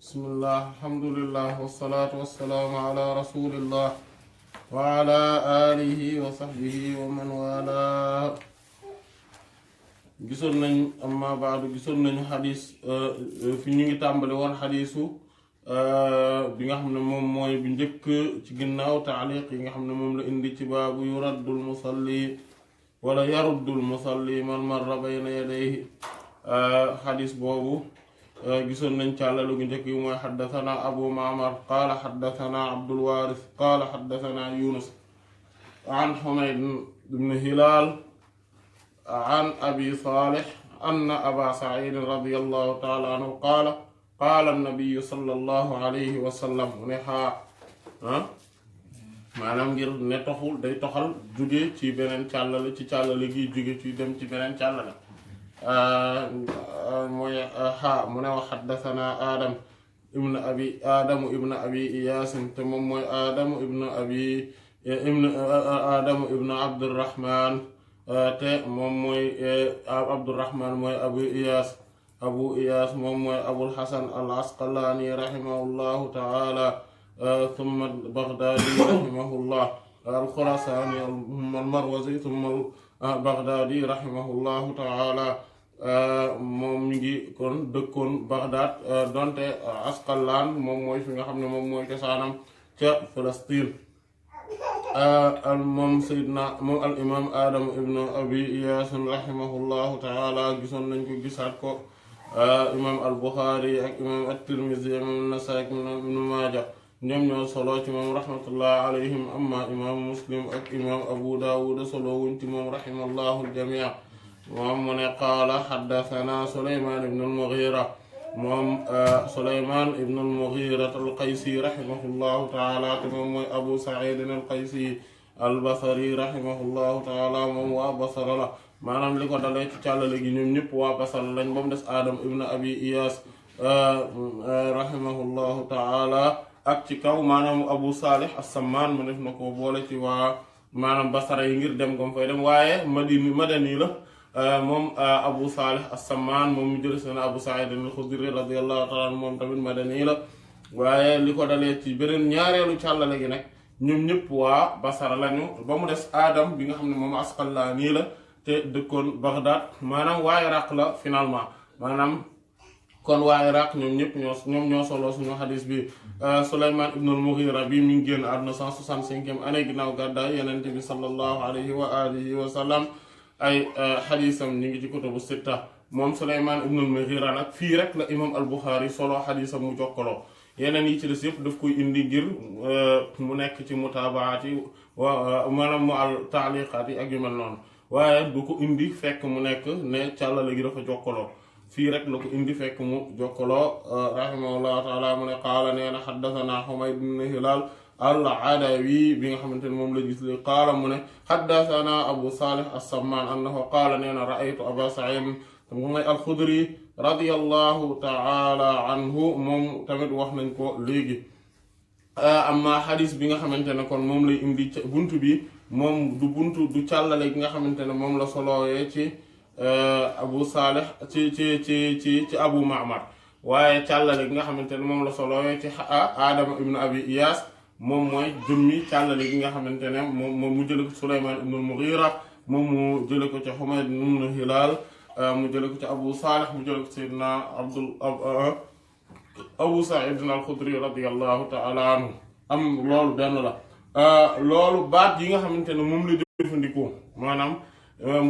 bismillah alhamdulillah wasalaatu wasalaamu ala rasulillah wa ala alihi wa sahbihi wa man wala gisoon nañ amma baadu gisoon nañu xadis fi ñu ngi tàmbali woon xadisu bi nga xam ne moom mooy bu njëkk ci ginnaaw taaliq yi nga xam ne moom la indi ci baabu yuraddul musalli wala yaruddul musalli man marra bayna yadayhi xadis boobu gisoon nañ càllalu gu njëkk yi mooy xaddathana abu ma'mar qaala xaddathana abdul waaris qaala xaddathana yunus an xumayd ibn hilaal an abi saalih anna aba sa'iid radiyallahu taala anhu qaala qaala annabiyu sallallahu alayhi wa sallam mu ne maanaam ngir ne toxul day toxal jóge ci beneen càllale ci càllale gi jóge ci dem ci beneen càllale mooy mu ne wax xaddathana aadamu ibn abi iyaasin te moom mooy aadamu ibn abdurrahman te moom mooy abdurrahman mooy abu iyaas moom mooy abul hasan al asqalaani rahimahullahu taala thumma baghdadi rahimahullah al khurasani al marwazi thumma al baghdadi rahimahullahu taala moom mi ngi kon dëkkoon Baghdad donte Asqalaan moom mooy fi nga xam ne moom mooy cosaanam ca Palestine moom Seydina moom al imam Adam ibn Abi Iyaas rahimahullahu taala gisoon nañ ko gisaat ko imam al Bukhari ak imam at-Tirmidhi imam an-Nasaa'i ak ibn Maaja ñoom ñoo solo ci moom rahmatullah alayhim amma imam Muslim ak imam Abu Dawud solo wuñ ci moom rahimallahu al-jamii' moom mu ne qaala xaddathana Sulaymaan ibn al-Mughira moom Sulaymaan ibn al-Mughira al-Qaysi rahimahullahu taala te moom mooy Abu Sa'iid al-Qaysi al-Basri rahimahullahu taala moom waa Basra la maanaam li ko dalee ci càllale gi ñoom ñëpp waa Basra lañ ba mu des Adam ibn Abi Iyaas rahimahullahu taala ak ci kaw maanaam Abu Salih as-Sammaan mu def na ko boole ci waa maanaam Basra yi ngir dem gom fay dem waaye madani la moom Abu Salih as-Sammaan moom mu jël seen Abu Sa'id al-Khudri radiyallahu ta'ala anhu moom tamit madani la waaye li ko dalee ci beneen ñaareelu càllale gi nag ñoom ñëpp waa Basra lañu ba mu des Adam bi nga xam ne moom Asqalaani la te dëkkoon Baghdad maanaam waa Iraq la finalement maanaam kon waa Iraq ñoom ñëpp ñoo solo suñu xadis bi Sulaymaan ibn al-Mughira bi mi ngi génn àdduna 165e année ginnaaw gàddaay Yonent bi sallallahu alayhi wa alihi wa sallam ay xadisam ñu ngi ci kutubu sitta moom Sulaymaan ibn al-Mughira nag fii rek la imam al-Bukhari solo xadisam mu jokkaloo yeneen yi ci des yëpp daf koy indi ngir mu nekk ci mutaabaat yi maanaam mu al taaliqaat yi ak yu mel noonu waaye du ko indi fekk mu nekk ne càllale gi dafa jokkaloo fii rek la ko indi fekk mu jokkaloo rahimahullahu taala mu ne qaala nee na xaddathana Humayd ibn Hilaal al-Adawi bi nga xamante ne moom la gis li qaala mu ne xaddathana Abu Salih as-Sammaan annahu qaala nee na ra'aytu Aba Sa'iid mooy al-Xudri radiyallahu taala anhu moom tamit wax nañ ko léegi amma xadis bi nga xamante ne kon moom lay indi buntu bi moom du càllale gi nga xamante ne moom la solowee ci Abu Salih ci Abu Ma'mar waaye càllale gi nga xamante ne moom la solowee ci Adama ibn Abi Iyas moom mooy jëmmi càllale gi nga xamante ne moom mu jële ko Sulaymaan ibn al-Mughira moom mu jële ko ci Humayd ibn Hilaal mu jële ko ci Abu Salih mu jële ko Seydina Abu Sa'id al-Khudri radiyallahu ta'ala anhu am loolu benn la loolu baat yi nga xamante ne moom la jëfandikoo maanaam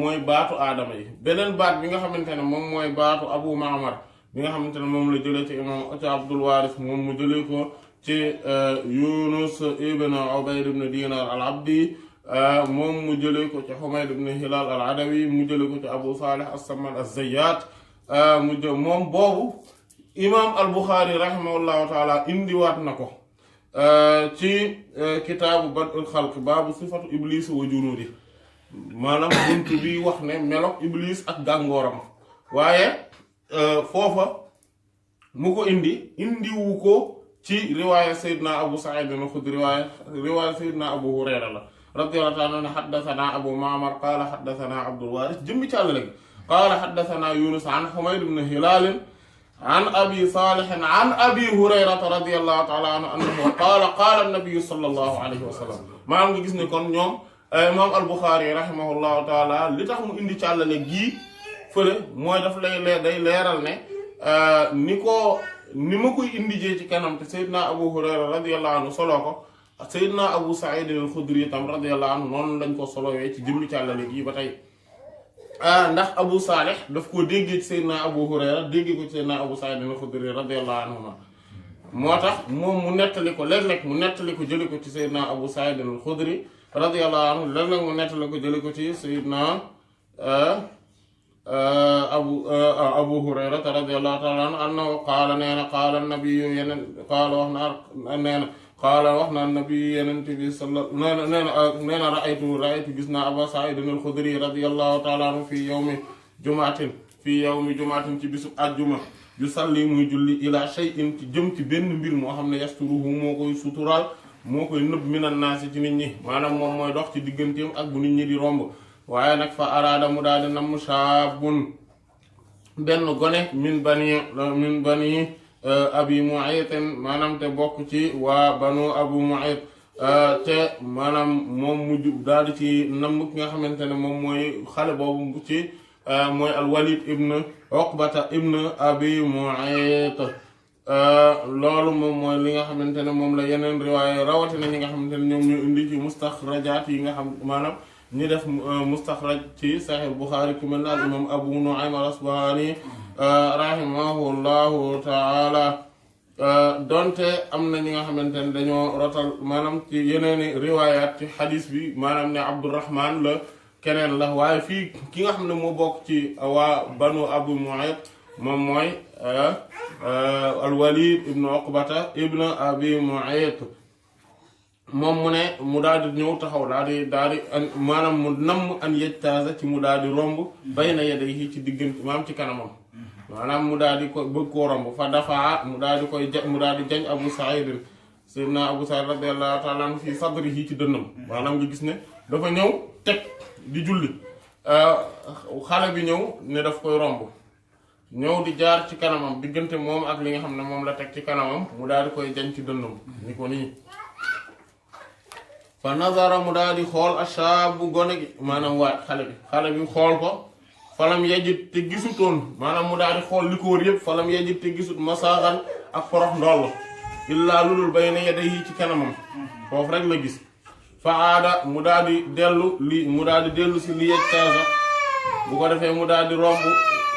mooy baatu aadama yi beneen baat bi nga xamante ne moom mooy baatu Abu Ma'mar bi nga xamante ne moom la jëlee ci imam ci Abdul Waaris moom mu jëlee ko ci Yunus ibn Ubayd ibn Dinar al-Abdi moom mu jëlee ko ci Humayd ibn Hilal al-Adawi mu jëlee ko ci Abu Salih as-Samman az-Zayyat moom boobu imam al-Bukhari rahimahullahu taala indiwaat na ko ci kitaabu Bad'ul Xalq baabu sifatu iblis wa junuudi maanaam buntu bi wax ne melok iblis ak gàngooram waaye foofa mu ko indiwu ko ci riwaaya Seydina Abu Sa'id al-Khudri riwaaya Seydina Abu Hurayra la radiyallahu ta'ala anhu haddathana Abu Ma'mar qaala haddathana Abdul Waaris jëmmi càllale gi qaala haddathana Yunus an Humayd ibn Hilaal an abi salih an abi hurayrata radiyallahu taala anhu annahu qaala an-nabi sallallahu alayhi wa sallam maanaam nga gis ne kon ñoom imam al-Bukhari rahimahullahu taala li tax mu indi càllale gii fële mooy daf lay day leeral ne ni ma koy indi jee ci kanam te Seydina Abu Hurayra radiyallahu anhu solo ko Seydina Abu Sa'id al-Khudri tam radiyallahu anhu noonu lañ ko solowee ci jëmmi càllale gii ba tey ndax Abu Salih daf koo déggee ci Seydina Abu Hurayra déggee ko ci Seydina Abu Sa'id al-Khudri radiyallahu anhuma moo tax moom mu nettali ko léeg-léeg mu nettali ko jële ko ci Seydina Abu Sa'id al-Khudri radiyallahu anhu léeg-léeg mu nettali ko jële ko ci Seydina Abu Hurayra radiyallahu ta'ala anhu annahu qaala nee na qaala nabiyyu yeneen qaala wax na nee na qaala wax na nabi yenent bi nee na ra'aytu gis naa Aba Sa'id al-Khudri radiyallahu ta'ala anhu fii yawmi jumaatin ci bisu àjjuma yu salli muy julli ila shay'in ci jëm ci benn mbir moo xam ne yasturuhu moo koy suturaal moo koy nëbb minan naasi ci nit ñi maanaam moom mooy dox ci digganteem ak bu nit ñi di romb waaye nag fa araada mu daal di namm shaabun benn gone min bani abi Mu'ayt maanaam te bokk ci waa banu Abu Mu'ayt te maanaam moom mujj daal di ci namm ki nga xamante ne moom mooy xale boobu ci mooy al-Walid ibn Uqbata ibn Abi Mu'ayt loolu moom mooy li nga xamante ne moom la yeneen riwaaya rawatina ñi nga xamante ne ñoom ñu indi ci mustaxrajaat yi nga xam maanaam ñi def mustaxraj ci Sahih Bukhari ku mel ne al imam Abu Nu'aym al-Asbahani rahimahullahu taala donte am na ñi nga xamante ne dañoo rotal maanaam ci yeneeni riwaayaat ci xadis bi maanaam ne Abdurrahman la keneen la waaye fii ki nga xam ne moo bokk ci waa banu Abu Mu'ayt moom mooy al-Walid ibn Uqbata ibn Abi Mu'ayt moom mu ne mu daal di ñëw taxaw daal di maanaam mu namm an yejtaasa ci mu daal di romb bayna yadayhi ci diggante maanaam ci kanamam maanaam mu daal di ko bëgg koo romb fa dafaa mu daal di koy mu daal di jañ Abu Sa'id sayyidina Abu Sa'id radiyallahu ta'ala anhu fi sadrihi ci dënnam maanaam nga gis ne dafa ñëw teg di julli xale bi ñëw ne daf koy romb ñëw di jaar ci kanamam diggante moom ak li nga xam ne moom la teg ci kanamam mu daal di koy jañ ci dënnam ni ko nii fa nazara mu daal di xool ashaabu gone gi maanaam waaj xale bi xool ko falam yajid te gisutoon maanaam mu daal di xool li ko wër yëpp falam yajid te gisut masaaxan ak porox ndoll illaa lulul bayna yadayhi ci kanamam foofu rek la gis fa aada mu daal di dellu si li yejtaasa bu ko defee mu daal di romb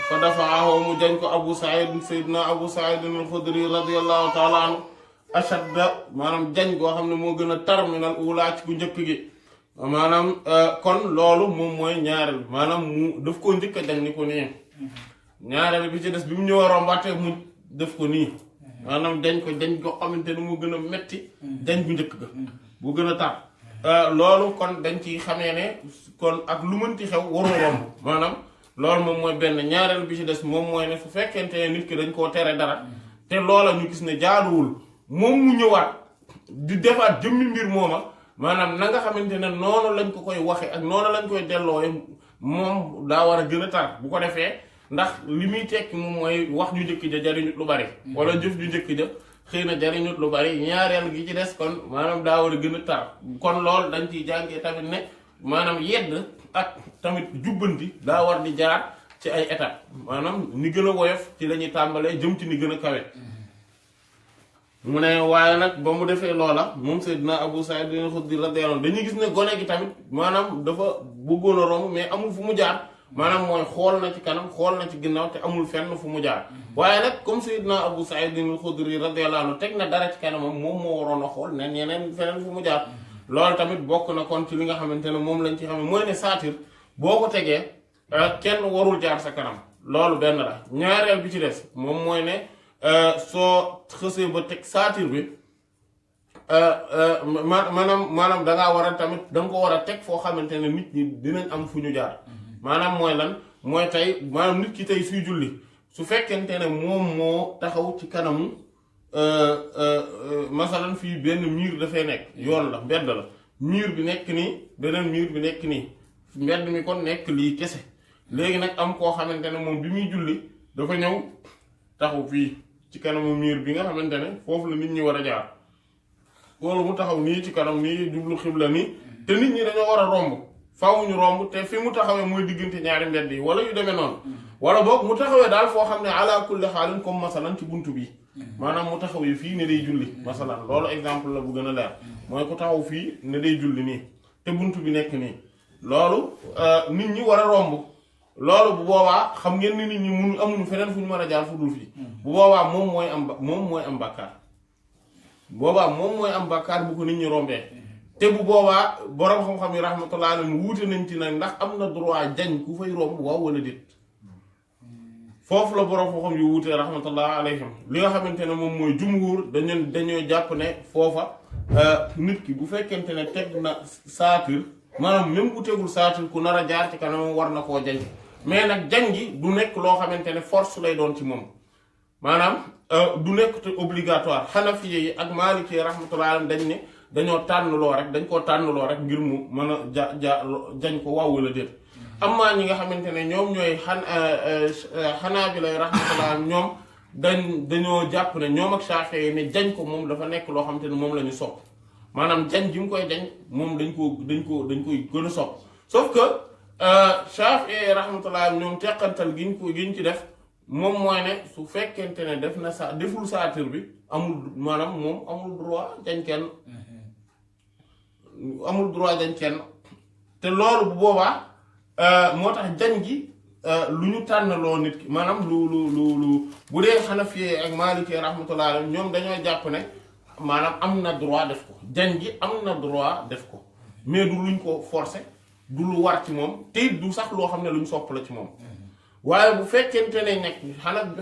fa dafaahu mu jañ ko Abu Sa'id sayyidina Abu Sa'id al-Khudri radiyallahu ta'ala anhu ashadda maanaam jañ goo xam ne moo gën a tar minal ula ci ku njëkk gi maanaam kon loolu moom mooy ñaareel maanaam mu daf koo njëkk a jañ ni ko nii ñaareel bi ci des bi mu ñëw a rombaate mu def ko nii maanaam jañ ko xamante ne mu gën a metti jañ bu njëkk ga bu gën a tar loolu kon dañ ci xamee ne kon ak lu mënti xew waroo romb maanaam loolu moom mooy benn ñaareel bi ci des moom mooy ne su fekkente ne nit ki dañ koo tere dara te loola ñu gis ne jaaduwul moom mu ñëwaat di defaat jëmmi mbir mooma maanaam na nga xamante ne noonu lañ ko koy waxe ak noonu lañ koy delloowe moom daa war a gën a tar bu ko defee ndax li muy tekki moom mooy wax ju njëkk ja jariñut lu bari wala jëf ju njëkk ja xëy na jariñut lu bari ñaareel gi ci des kon maanaam daa war a gën a tar kon loolu dañ ciy jàngee tamit ne maanaam yedd ak tamit jubbanti daa war di jaar ci ay étapes maanaam ni gën a woyof ci la ñuy tàmbalee jëm ci ni gën a kawe mu ne waaye nag ba mu defee loola moom Seydina Abu Sa'id al-Khudri radiyallahu anhu dañuy gis ne gone gi tamit maanaam dafa bëggoon a romb mais amul fu mu jaar maanaam mooy xool na ci kanam xool na ci ginnaaw te amul fenn fu mu jaar waaye nag comme Seydina Abu Sa'id al-Khudri radiyallahu anhu teg na dara ci kanamam moom moo waroon a xool ne ñeneen feneen fu mu jaar loolu tamit bokk na kon ci li nga xamante ne moom lañ ci xam mooy ne saatir boo ko tegee kenn warul jaar sa kanam loolu benn la ñaareel bi ci des moom mooy ne soo xësee ba teg saatir bi maanaam dangaa war a tamit danga ko war a teg foo xamante ne nit ñi dinañ am fu ñu jaar maanaam mooy lan mooy tey maanaam nit ki tey suy julli su fekkente ne moom moo taxaw ci kanamu masalan fii benn mur dafay nekk yoon la mbedd la mur bi nekk nii beneen mur bi nekk nii mbedd mi kon nekk lii kese léegi nag am koo xamante ne moom bi muy julli dafa ñëw taxaw fii ci kanamu miir bi nga xamante ne foofu la nit ñi war a jaar wala mu taxaw nii ci kanam nii jublu xibla nii te nit ñi dañoo war a romb faaw ñu romb te fi mu taxawee mooy diggante ñaari mbedd yi wala yu demee noonu wala boog mu taxawee daal foo xam ne ala kulli xaalin comme masalan ci buntu bi maanaam mu taxawee fii ne day julli masalan loolu exemple la bu gën a leer mooy ku taxaw fii ne day julli nii te buntu bi nekk nii loolu nit ñi war a romb loolu bu boobaa xam ngeen ni nit ñi mun amuñu feneen fu ñu mën a jaar fu dul fii bu boobaa moom mooy am bàkkaar boobaa moom mooy am bàkkaar bu ko nit ñi rombee te bu boobaa borom xam-xam yi rahmatullah alayhim wuute nañ ci nag ndax am na droit jañ ku fay romb waaw wala déet foofu la borom xam-xam yu wuute rahmatullah alayhim li nga xamante ne moom mooy jumhur dañoo jàpp ne foofa nit ki bu fekkente ne teg na saatir maanaam même bu tegul saatir ku nar a jaar ci kanam war na koo jañ mais nag jañ gi du nekk loo xamante ne force lay doon ci moom maanaam du nekk te obligatoire xanafiye yi ak maaliki yi rahmatullah alayhim dañ ne dañoo tànnloo rek dañ koo tànnloo rek ngir mu mën a jañ ko waaw wala déet amma ñi nga xamante ne ñoom ñooy xanaabila rahmatullah ñoom dañoo jàpp ne ñoom ak Shaafi'i yi ne jañ ko moom dafa nekk loo xamante ne moom la ñu sopp maanaam jañ ji mu koy jañ moom dañ koy gën a sopp sauf que Shaafi'i rahmatullah ñoom teqantal giñ ci def moom mooy ne su fekkente ne deful saatir bi amul maanaam moom amul droit jañ kenn te loolu bu boobaa moo tax jañ gi lu ñu tànnaloo nit ki maanaam lu bu dee Hanafi ak Maliki rahmatullah alayhim ñoom dañoo jàpp ne maanaam am na droit def ko jañ gi am na droit def ko mais du luñ ko forcer du lu war ci moom te it du sax loo xam ne lu ñu sopp la ci moom waaye bu fekkente ne nekk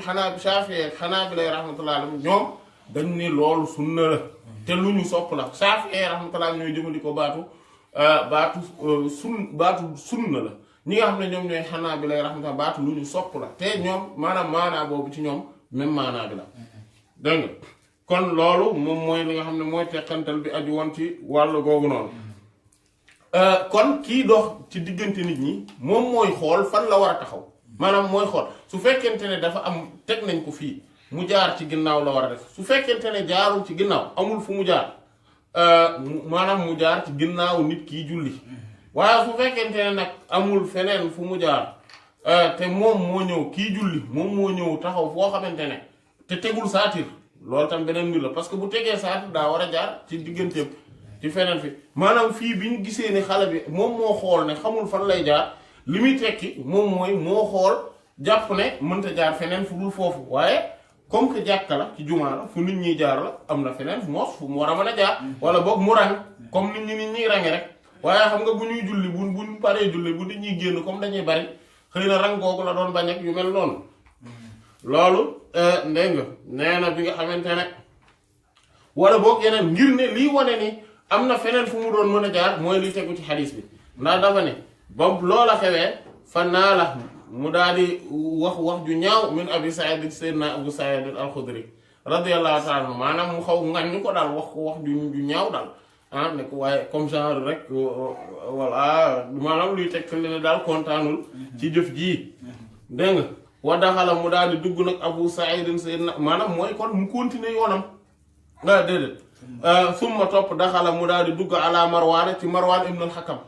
xanaa Shaafi'i ak Hanaabila rahmatullah alayhim ñoom dañ ne loolu sunna la te lu ñu sopp la Shaafi'i rahmatullah ñooy jëfandikoo baatu sunna la ñi nga xam ne ñoom ñooy Hanaabila rahmatullah baatu lu ñu sopp la te ñoom maanaam maanaa boobu ci ñoom même maanaa bi la dégg nga kon loolu moom mooy li nga xam ne mooy teqantal bi aju woon ci wàllu googu noonu kon kii dox ci diggante nit ñi moom mooy xool fan la war a taxaw maanaam mooy xool su fekkente ne dafa am teg nañ ko fii mu jaar ci ginnaaw la war a def su fekkente ne jaarul ci ginnaaw amul fu mu jaar maanaam mu jaar ci ginnaaw nit kiy julli waaye su fekkente ne nag amul feneen fu mu jaar te moom moo ñëw kii julli moom moo ñëw taxaw foo xamante ne te tegul saatir loolu tam beneen mbir la parce que bu tegee saatir daa war a jaar ci digganteem ci feneen fi maanaam fii bi ñu gisee ni xale bi moom moo xool ne xamul fan lay jaar li muy tekki moom mooy moo xool jàpp ne mënta jaar feneen fu dul foofu waaye comme que jàkka la ci jumaa la fu nit ñiy jaar la am na feneen fu moos fu mu war a mën a jaar wala boog mu rang comme nit ñiy range rek waaye xam nga bu ñuy julli buñ paree julli bu nit ñuy génn comme dañuy bari xëy na rang googu la doon bañ ak yu mel noonu loolu ndég nga nee na bi nga xamante ne wala boog yeneen ngir ne lii wane ni am na feneen fu mu doon mën a jaar mooy liy tegu ci xadiis bi ndax dafa ne ba loola xewee fa naa la mu daal di wax ju ñaaw min abi saïd sayyidina abu saïd al-xudri radiyallahu ta'ala anhu maanaam mu xaw ngañ ko daal wax ju ñaaw daal ne ko waaye comme genre rek voilà maanaam luy teg ne daal kontaanul ci jëf jii dégg nga wa daxala mu daal di dugg nag abu saïd sayyidina maanaam mooy kon mu continuer yoonam nga déedéet summa topp daxala mu daal di dugg ala marwaan ci marwaan ibn al-hakam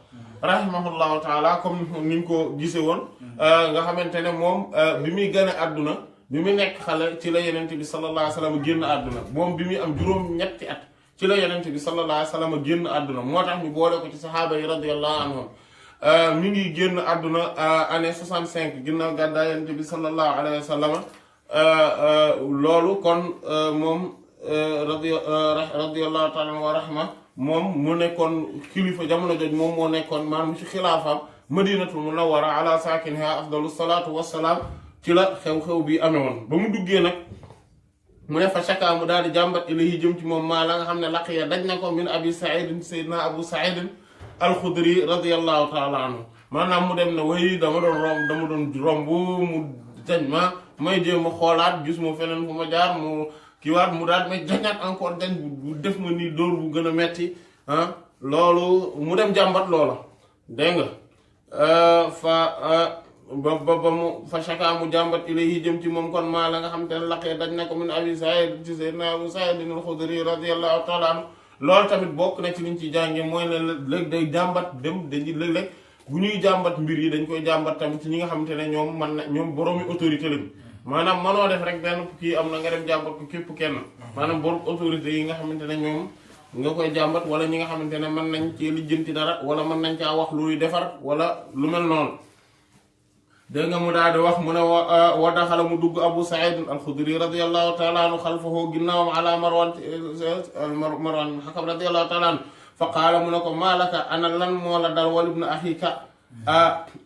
rahimahullahu taala comme niñ ko gisee woon nga xamante ne moom bi muy gane àdduna bi mu nekk xale ci la yenente bi sallallahu alayhi wa sallam génn àdduna moom bi muy am juróom-ñetti at ci la yenente bi sallallahu alayhi wa sallam génn àdduna moo tax ñu boole ko ci saxaaba yi radiyallahu anhum mi ngi génn àdduna année 65 ginnaaw gàddaay yenente bi sallallahu alayhi wa sallam loolu kon moom radiyallahu taala wa rahma moom mu nekkoon kilifa jamono jooju moom moo nekkoon maanaam ci xilaafaam madinatul munawwara ala saakiniha afdalu salaatu wassalaam ci la xew-xew bi amee woon ba mu duggee nag mu ne fa shaka mu daal di jàmbat ilayhi jëm ci moom maa la nga xam ne laqiya daj na ko min abi saïdin sayyidina abu saïdin alxudri radiyallahu taala anhu maanaam mu dem ne way dama doon romb mu dañ ma may jéem a xoolaat gis ma feneen fu ma jaar mu kiiwaat mu daal may jañaat encore dañ bu def ma nii dóor bu gën a metti loolu mu dem jàmbat loola dégg nga ba mu fa shaka mu jàmbat ilayhi jëm ci moom kon maa la nga xam te ne laqee daj na ko min abi Saïd ci sayyidina Abu Saïd al-Khudri radiyallahu ta'ala anhu loolu tamit bokk na ci liñ ci jànge mooy ne léeg day jàmbat dem dañuy léeg-léeg bu ñuy jàmbat mbir yi dañ koy jàmbat tamit ci ñi nga xamante ne ñoom man na ñoom boroomi autorité lañ maanaam manoo def rek benn kii am na nga dem jàmbat ko képp kenn maanaam borom autorité yi nga xamante ne ñoom nga koy jàmbat wala ñi nga xamante ne mën nañ ci lijjanti dara wala mën nañ caa wax luy defar wala lu mel noonu dégg nga mu daal di wax mu ne wa daxala mu dugg Abu Saïd al-Khudri radiyallahu ta'ala anhu xalfahu ginnaawam ala Marwan ibn Hakam radiyallahu ta'ala anhu fa qaala mu ne ko maalaka ana lan moo la dal wal ibn axika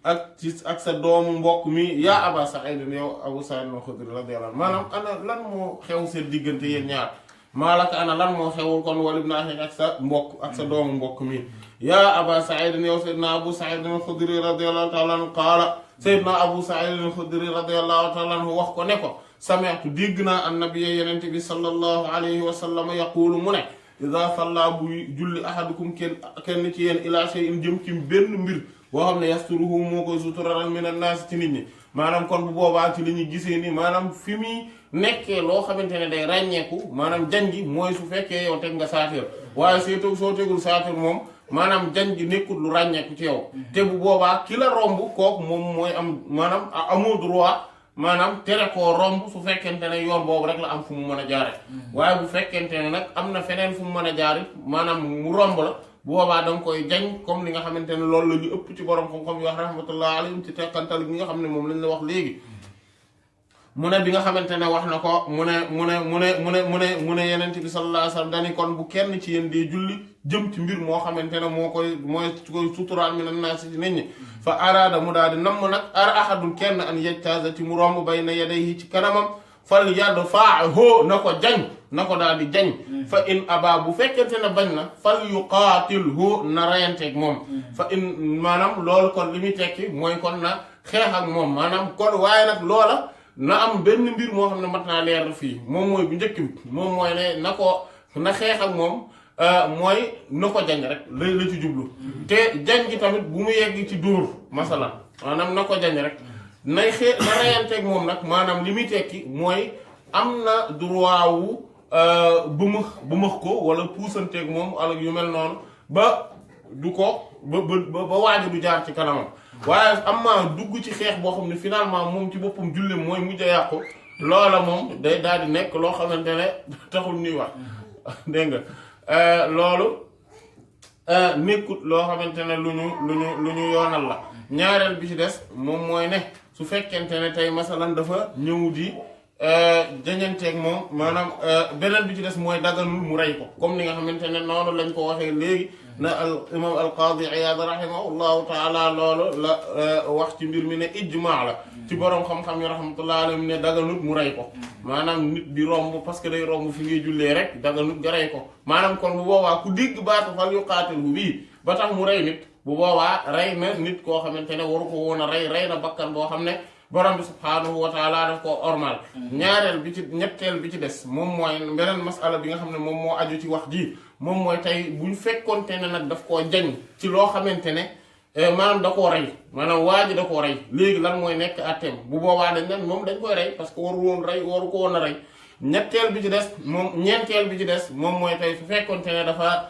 ak sa doomu mbokk mi yaa Aba Saïd yow Abu Saïd al-Khudri radiyallahu anhu maanaam ana lan moo xew seen diggante yéen ñaar maalaka ana lan moo xewul kon wal ibn axika ak sa mbokk ak sa doomu mbokk mi yaa Aba Saïd yow Seydina Abu Saïd al-Khudri radiyallahu ta'ala anhu qaala Seydina Abu Saïd al-Khudri radiyallahu ta'ala anhu wax ko ne ko sami'tu dégg naa annabiyya yenente bi sallallahu alayhi wa sallam yaqulu mu ne iza salla bu julli ahadukum kenn ci yéen ila shay'in jëm ci benn mbir boo xam ne yasturuhu moo koy sutural min an-nas ci nit ñi maanaam kon bu boobaa ci li ñuy gisee ni maanaam fi muy nekkee loo xamante ne day ràññeeku maanaam janji mooy su fekkee yow teg nga saatir waaye soo tegul saatir moom maanaam jan gi nekkul lu ràññeeku ci yow te bu boobaa ki la romb kooku moom mooy am maanaam amoo droit maanaam tere koo romb su fekkente ne yoon boobu rek la am fu mu mën a jaare waaye bu fekkente ne nag am na feneen fu mu mën a jaare maanaam mu romb la bu boobaa da nga koy jañ comme li nga xamante ne loolu la ñu ëpp ci borom xam-xam yi wax rahmatullah alayhim ci tekkantal gi nga xam ne moom lañ la wax léegi mu ne bi nga xamante ne wax na ko mu ne yeneen bi sallallahu alayhi wasallam dani kon bu kenn ci yéen di julli jëm ci mbir moo xamante ne mooy suturaal mi na naa si nit ñi fa araada mu daal di namm nag ahadul kenn an yajtaza ci mu romb bayna yadayhi ci kanamam fal yadfa'hu na ko jañ na ko daal di jañ fa in aba bu fekkente ne bañ na fal yuqaatilhu na reyanteeg moom fa in maanaam loolu kon li muy tekki mooy kon na xeex ak moom maanaam kon waaye nag loola na am benn mbir moo xam ne mat naa leer fii moom mooy bu njëkk bi moom mooy ne na xeex ak moom mooy na ko jañ rek la ci jublu te jañ gi tamit bu mu yegg ci dóor masalan maanaam na ko jañ rek na reyanteeg moom nag maanaam li muy tekki mooy am na droit wu bëmëx ko wala puusanteeg moom ak yu mel noonu ba du ko ba waaju du jaar ci kanamam waaye am na dugg ci xeex boo xam ne finalement moom ci boppam jullem mooy mujj a yàqu loola moom day daal di nekk loo xamante ne taxul ñuy wax dégg nga loolu nekkut loo xamante ne lu ñu yoonal la ñaareel bi ci des moom mooy ne su fekkente ne tey masalan dafa ñëw di jañanteeg moom maanaam beneen bi ci des mooy daganul mu rey ko comme ni nga xamante ne noonu lañ ko waxee léegi na al imam al qaadi Iyaad rahimahullahu taala loolu la wax ci mbir mi ne ijmaa la ci boroom xam-xam yi rahmatullahi alayhim ne daganut mu rey ko maanaam nit di romb parce que day romb fi ngay jullee rek daganut nga rey ko maanaam kon bu boobaa ku digg baatu fal yuqaatilhu bii ba tax mu rey nit bu boobaa rey na nit koo xamante ne waru ko woon a rey na bakkan boo xam ne borom bi subhaanahu wa taala daf koo ormal ñaareel bi ci ñetteel bi ci des moom mooy beneen masala bi nga xam ne moom moo aju ci wax ji moom mooy tey buñ fekkoonte ne nag daf koo jañ ci loo xamante ne maanaam da koo rey maanaam waa ji da koo rey léegi lan mooy nekk àtteem bu boobaa dañ nen moom dañ koy rey parce que waru ko woon a rey ñeenteel bi ci des moom mooy tey su fekkoonte ne dafa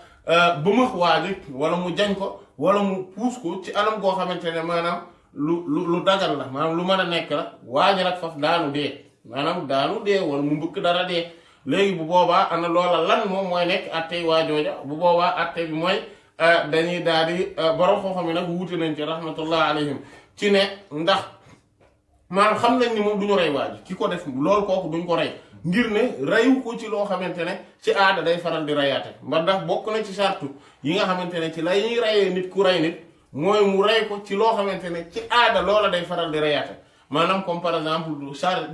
bëmax waa ji wala mu jañ ko wala mu puus ko ci anam goo xamante ne maanaam lu dagal la maanaam lu mën a nekk la waa ji nag faf daanu dee wala mu mbëkk dara dee léegi bu boobaa ana loola lan moom mooy nekk attey waa jooja bu boobaa atte bi mooy dañuy daal di borom xam-xam yi nag wuute nañ ci rahmatullah alayhim ci ne ndax maanaam xam nañ ni moom du ñu rey waa ji ki ko def loolu kooku duñ ko rey ngir ne reyu ko ci loo xamante ne ci aada day faral di reyaate ba ndax bokk na ci sartu yi nga xamante ne ci la ñuy reyee nit ku rey nit mooy mu rey ko ci loo xamante ne ci aada loola day faral di reyaate maanaam comme par exemple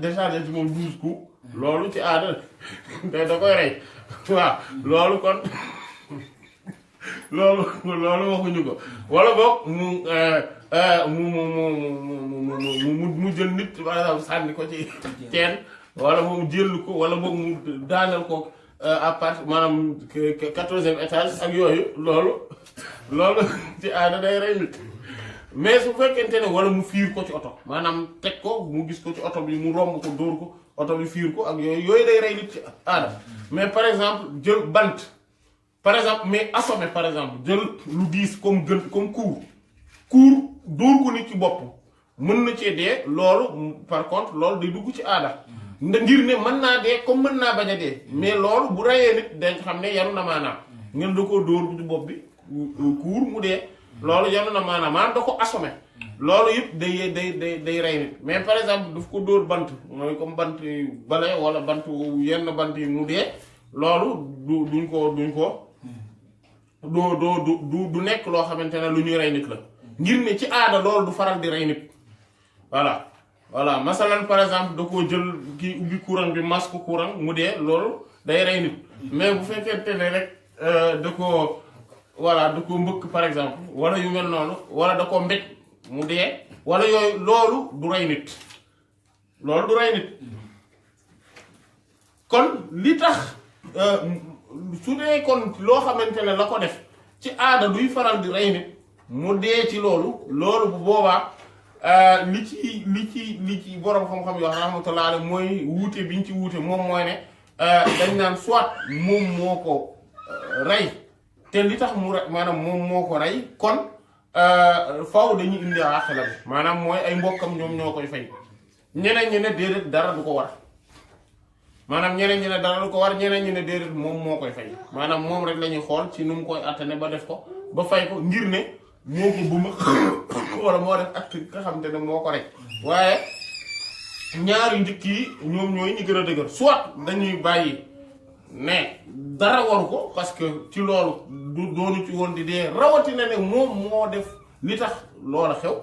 décharger ci moom 12 coups loolu ci aada da koy rey waaw loolu kon loolu waxuñu ko wala boog mu jël nit par exemple sànni ko ci teen wala moom jël ko wala boog mu daaneel ko à part maanaam 14e étage ak yooyu loolu ci aada day rey nit mais su fekkente ne wala mu fiir ko ci oto maanaam teg ko mu gis ko ci oto bi mu romb ko dóor ko oto bi fiir ko ak yooyu day rey nit ci aada mais par exemple jël bant par exemple mais assommé par exemple jël lu diis comme kuur dóor ko nit ci bopp mën na cee dee loolu par contre loolu day dugg ci aada ngir ne mën naa dee comme mën naa bañ a dee mais loolu bu reyee nit dañ xam ne yanu na maanaam ngeen da koo dóor ci bopp bi kuur mu dee loolu yanu na maanaam da ko assommé loolu yëpp day rey nit mais par exemple daf ko dóor bant mooy comme bant bale wala bant yenn bant yi mu dee loolu du nekk loo xamante ne lu ñuy rey nit la ngir ne ci aada loolu du faral di rey nit voilà masalan par exemple da koo jël kii ubbi courant bi masque courant mu dee loolu day rey nit mais bu fekkente ne rek da ko mbëkk par exemple wala yu mel noonu wala da ko mbéj mu dee wala yooyu loolu du rey nit kon li tax su dee kon loo xamante ne la ko def ci aada duy faral di rey nit mu dee ci loolu bu boobaa li ci boroom xam-xam yoo rahmatullah alayhi mooy wuute biñ ci wuute moom mooy ne dañ naan soit moom moo ko rey te li tax mu maanaam moom moo ko rey kon faw dañuy indi àqila bi maanaam mooy ay mbokkam ñoom ñoo koy fay ñeneen ñi ne déedéet dara du ko war maanaam ñeneen ñi ne dara du ko war ñeneen ñi ne déedéet moom moo koy fay maanaam moom rek la ñuy xool ci nu mu koy attane ba def ko ba fay ko ngir ne moo ko buma wala moo def acte nga xam te ne moo ko rek waaye ñaari njëkk yi ñoom ñooy ñi gën a dëgër soit dañuy bàyyi ne dara waru ko parce que ci loolu du doonu ci woon di dee rawatina ne moom moo def li tax loola xew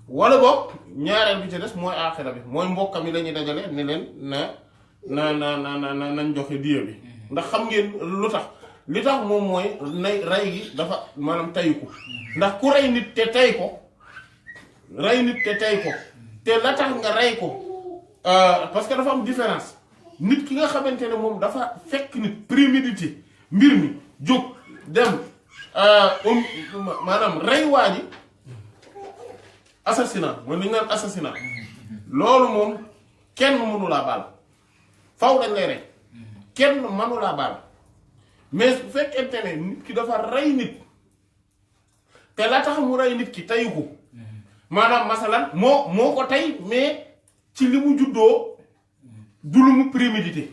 wala boog ñaareel bi ci des mooy aaxira bi mooy mbokkam yi la ñuy dajale ne leen nañ joxe diya bi ndax xam ngeen lu tax li tax moom mooy nay rey gi dafa maanaam tayu ko ndax ku rey nit te tay ko te la tax nga rey ko parce que dafa am différence nit ki nga xamante ne moom dafa fekk nit prémédité mbir mi jóg dem maanaam rey waa ji assassinat mooy li ñu naan assassinat loolu moom kenn mënu laa baal faw dañ lay rey kenn mënu laa baal mais su fekkente ne nit ki dafa rey nit te la tax mu rey nit ki tayu ko maanaam masalan moo ko tey mais ci li mu juddoo du lu mu prémédité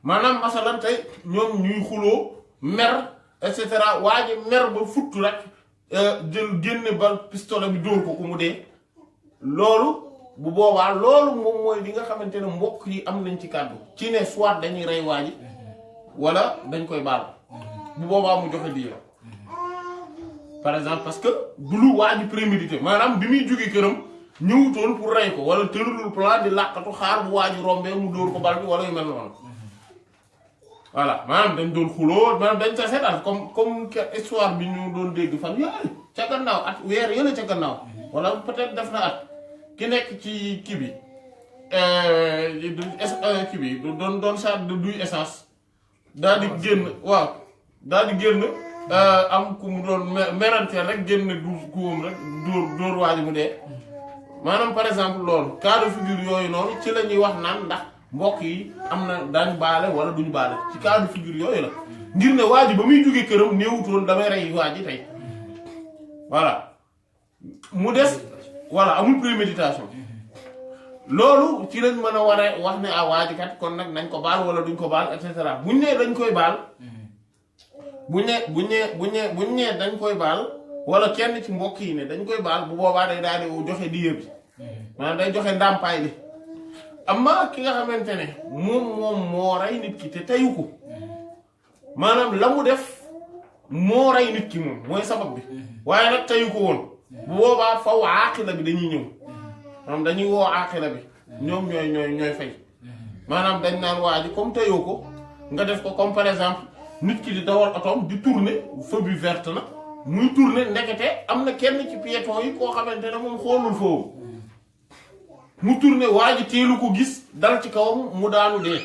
maanaam masalan tey ñoom ñuy xuloo mer et cetera waa ji mer ba futtu rek jël génne ba pistolet bi dóor ko mu dee loolu bu boobaa loolu moom mooy li nga xamante ne mbokk yi am nañ ci kàddu ci ne soit dañuy rey waa ji wala dañ koy baal bu boobaa mu joxe diya par exemple parce que du lu waa ji prémédité maanaam bi muy jóge këram ñëwutoon pour rey ko wala tëralul plan di làqatu xaar bu waa ji rombee mu dóor ko bal bi wala yu mel noonu voilà maanaam dañ doon xuloo maanaam dañ sa seetaan comme histoire bi ñu doon dégg fan yooyu ca gannaaw at weer yële ca gannaaw wala peut-être def na at ki nekk ci kii bi kii bi doon saa duy essence daal di génn waaw daal di génn am ku mu doon meranteel rek génn du kuwam rek dóor waa ji mu dee maanaam par exemple loolu cas de figure yooyu noonu ci la ñuy wax naan ndax mbokk yi am na daañu baale wala duñu baale ci cas de figure yooyu la ngir ne waa ji ba muy jógee këram néewutoon damay rey waa ji tey voilà mu des voilà amul préméditation loolu ci lañ mën a war a wax ne ah waa ji kat kon nag nañ ko baal wala duñ ko baal et cetera buñ nee dañ koy baal buñ nee dañ koy baal wala kenn ci mbokk yi ne dañ koy baal bu boobaa day daal di joxe diya bi maanaam day joxe ndàmpaay li amma ki nga xamante ne moom moo rey nit ki te teyu ko maanaam la mu def moo rey nit ki moom mooy sabab bi waaye nag teyu ko woon bu boobaa faw aaqila bi dañuy ñëw maanaam dañuy woo aaqila bi ñoom ñooy fay maanaam dañ naan waa ji comme teyoo ko nga def ko comme par exemple nit ki di dawal otoom di tourner feu bi verte na muy tourner ndekete am na kenn ci piéton yi koo xamante ne moom xoolul foofu mu tourner waa ji teelu ko gis dal ci kawam mu daanu dee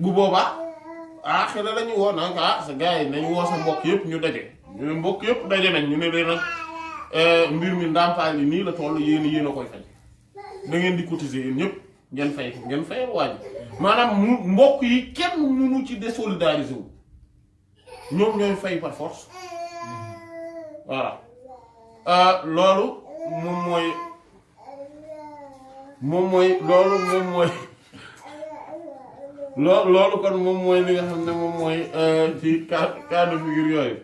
bu boobaa xëy na la ñu woo nag sa gars yi nañu woo sa mbokk yëpp ñu daje ñu ne mbokk yëpp daje nañ ñu ne leen nag mbir mi ndàmpaay li nii la toll yéen a koy fay da ngeen di cotiser yéen ñëpp ngeen fay waa ji maanaam mbokk yi kenn mënu ci désolidariser wu ñoom ñooy fay par force voilà loolu loolu kon moom mooy li nga xam ne moom mooy ci cas de figure yooyu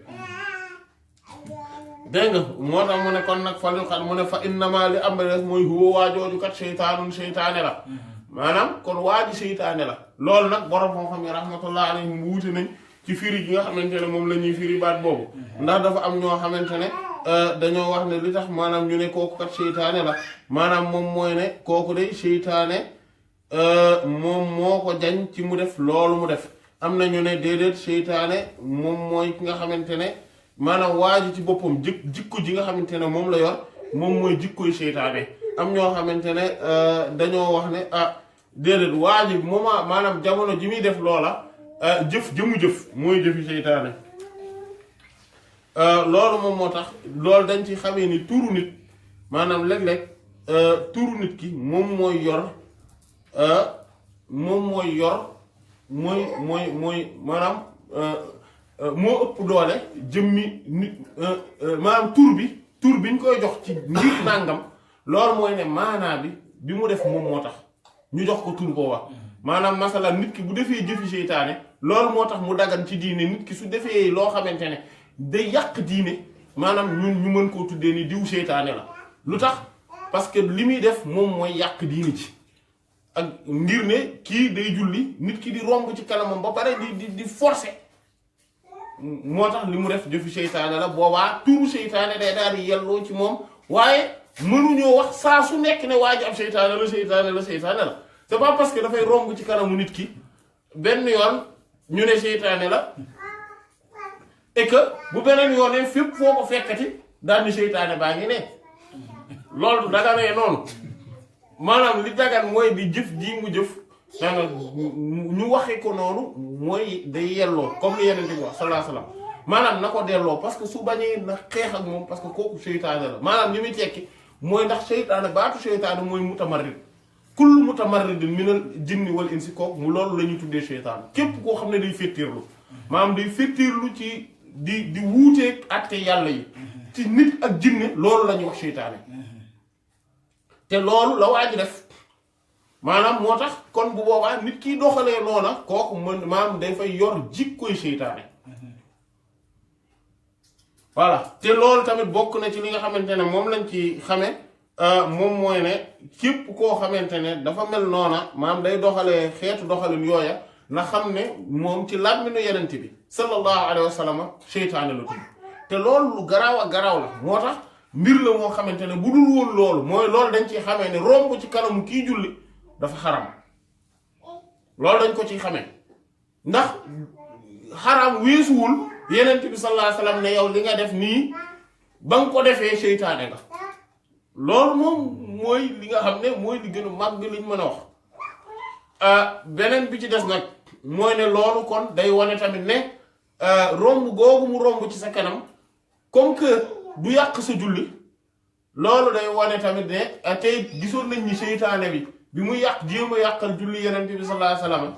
dégg nga moo tax mu ne kon nag fal yu xat mu ne fa innama li am res mooy huwa waajooju kat seytaane la maanaam kon waaji seytaane la loolu nag borom moo xam ne rahmatullah alayhim mu wuute nañ ci firi gi nga xamante ne moom la ñuy firi baat boobu ndax dafa am ñoo xamante ne dañoo wax ne li tax maanaam ñu ne kooku kat seytaane la maanaam moom mooy ne kooku de seytaane moom moo ko jañ ci mu def loolu mu def am na ñu ne déedéet seytaane moom mooy ki nga xamante ne maanaam waa ji ci boppam jikko ji nga xamante ne moom la yor moom mooy jikkoy seytaane am ñoo xamante ne dañoo wax ne déedéet waa ji moment maanaam jamono ji muy def loola jëf mooy jëfi seytaane loolu moom moo tax loolu dañ ci xamee ni turu nit maanaam léeg-léeg turu nit ki moom mooy yor maanaam moo ëpp doole jëmmi nit maanaam tur bi ñu koy jox ci ngir nàngam loolu mooy ne maanaa bi mu def moom moo tax ñu jox ko tur booba maanaam masala nit ki bu defee jëfi seytaane loolu moo tax mu dagan ci diine nit ki su defee loo xamante ne day yàq diine maanaam ñu mën koo tuddee ni diw seytaane la lu tax parce que li muy def moom mooy yàq diine ci ak ngir ne kii day julli nit ki di romb ci kanamam ba pare di forcer moo tax li mu def jëfi seytaane la boobaa turu seytaane day daal di yelloo ci moom waaye mënuñoo wax saa su nekk ne waa ji am seytaane la c'est pas parce que dafay romb ci kanamu nit ki benn yoon ñu ne seytaane la et que bu beneen yoonee fépp foo ko fekkati daal ni seytaane baa ngi ne loolu daganee noonu maanaam li dagan mooy di jëf ji mu jëf danga ñu waxe ko noonu mooy day yelloo comme li yeneen di wax sallallahu alayhi wasallam maanaam na ko delloo parce que su bañee na xeex ak moom parce que kooku seytaane la maanaam li muy tekki mooy ndax seytaane baatu seytaane mooy mutamarrid kullu mutamarridin minal jinni wal insi kooku mu loolu la ñuy tuddee seytaane képp koo xam ne day féttéerlu maanaam day féttéerlu ci di wuuteeg àtte yàlla yi ci nit ak jinne loolu la ñuy wax seytaane te loolu la waa ji def maanaam moo tax kon bu boobaa nit kiy doxalee noona kooku maanaam day fay yor jikkoy seytaane voilà te loolu tamit bokk na ci li nga xamante ne moom lañ ci xame moom mooy ne képp koo xamante ne dafa mel noona maanaam day doxalee xeetu doxalin yooya na xam ne moom ci làmminu yenente bi sallallahu alayhi wa sallam seytaane la tudd te loolu lu garaaw a garaaw la moo tax mbir la moo xamante ne bu dul woon loolu mooy loolu dañ ciy xamee ne romb ci kanamu kii julli dafa xaram loolu dañ ko ciy xamee ndax xaram weesuwul yenent bi sallallahu alayhi wasallam ne yow li nga def nii ba nga ko defee seytaane nga loolu moom mooy li nga xam ne mooy li gën a màgg liñ mën a wax beneen bi ci des nag mooy ne loolu kon day wane tamit ne romb googu mu romb ci sa kanam comme que du yàq sa julli loolu day wane tamit ne tey gisoon nañ ni seytaane bi muy yàq jéem a yàqal julli yenent bi sallallahu alayhi wasallam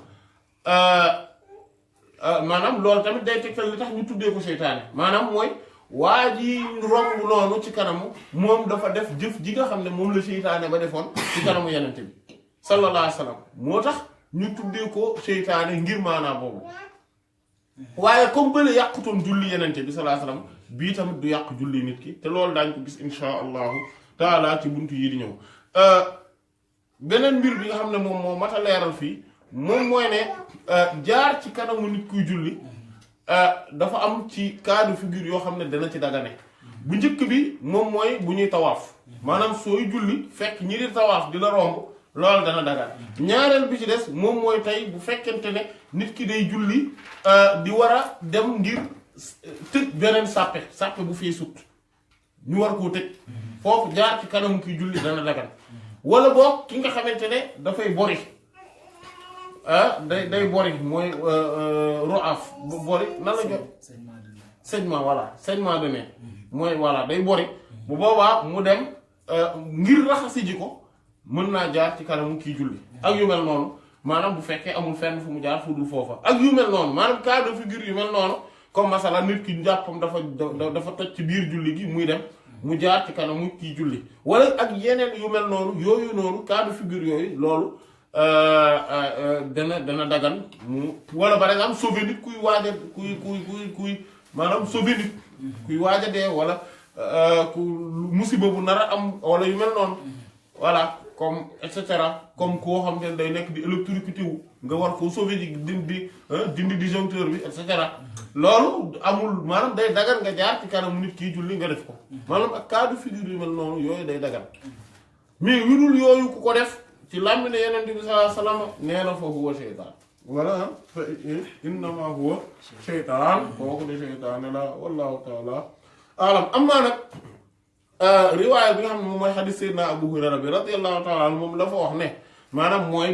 maanaam loolu tamit day tegtal li tax ñu tuddee ko seytaane maanaam mooy waa ji romb noonu ci kanamu moom dafa def jëf ji nga xam ne moom la seytaane ba defoon ci kanamu yenente bi sallallahu alayhi wa sallam moo tax ñu tuddee ko seytaane ngir maanaam boobu waaye comme bële yàqutoon julli yenente bi sallallahu alayhi wa sallam bii tamit du yàq julli nit ki te loolu daañ ko gis insha allahu taala ci buntu yi di ñëw beneen mbir bi nga xam ne moom moo mat a leeral fii moom mooy ne jaar ci kanamu nit kuy julli dafa am ci cas de figure yoo xam ne dana ci dagane bu njëkk bi moom mooy bu ñuy tawaaf maanaam sooy julli fekk ñi di tawaaf di la romb loolu dana dagan ñaareel bi ci des moom mooy tey bu fekkente ne nit ki day julli di war a dem ngir tëj beneen sàppe bu fii sut ñu war koo tëj foofu jaar ci kanamu kuy julli dana dagan wala boog ki nga xamante ne dafay bori day bori mooy roaf bori nan la jot saignement voilà saignement de nez mooy voilà day bori bu boobaa mu dem ngir raxasi ji ko mën naa jaar ci kanamu kii julli ak yu mel noonu maanaam bu fekkee amul fenn fu mu jaar fu dul foofa ak yu mel noonu maanaam cas de figure yu mel noonu comme masala nit ki njàppam dafa toj ci biir julli gi muy dem mu jaar ci kanamu kii julli wala ak yeneen yu mel noonu yooyu noonu cas de figure yooyu loolu dana dagan mu wala par exemple sauver nit kuy waaja kuy maanaam sauver nit kuy waaja dee wala ku musiba bu nar a am wala yu mel noonu voilà comme et cetera comme koo xam ne day nekk di électrocuté wu nga war koo sauver ji dindi disjoncteur bi et cetera loolu amul maanaam day dagan nga jaar ci kanam nit kii julli nga def ko maanaam ak cas de figure yu mel noonu yooyu day dagan mais wirul yooyu ku ko def ci làmmi ne Yonent bi sallallahu alayhi wa sallam nee na fa huwa sheytaan wala fa innama huwa sheytaan kooku de sheytaane la wallahu taala alam am naa nag riwaaya bi nga xam ne moom mooy xadiis Seydina Abu Hurayra bi radiyallahu taala anhu moom dafa wax ne maanaam mooy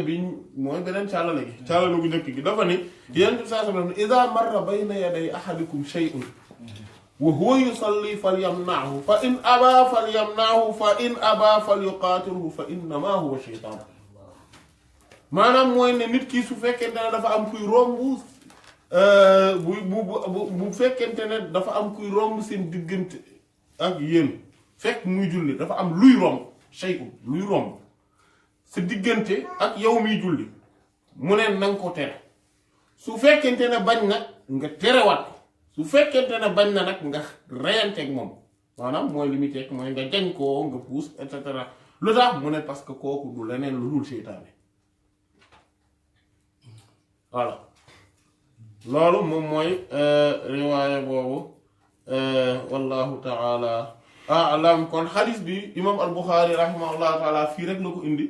beneen càllale gi càllale gu njëkk gi dafa ni Yonent bi sallallahu alayhi wa sallam idaa marra bayna yaday ahadikum shay'un wa huwa yusalli falyamna'hu fa in abaa falyamna'hu fa in abaa falyuqaatilhu fa innamaa huwa shaytaan maanaam mooy ne nit ki su fekkente ne dafa am kuy romb bu fekkente ne dafa am kuy romb seen diggante ak yéen fekk muy julli dafa am luy romb shay'un luy romb sa diggante ak yow miy julli mu ne nanga ko tere su fekkente ne bañ na nga terewaat su fekkente ne bañ na nag nga reyanteeg moom maanaam mooy li muy teg mooy nga jañ koo nga puus et cetera lu tax mu ne parce que kooku du leneen lu dul seytaane voilà loolu moom mooy riwaaya boobu wallahu taala a'lam kon xadis bi imam al-Bukhari rahimahullahu taala fii rek la ko indi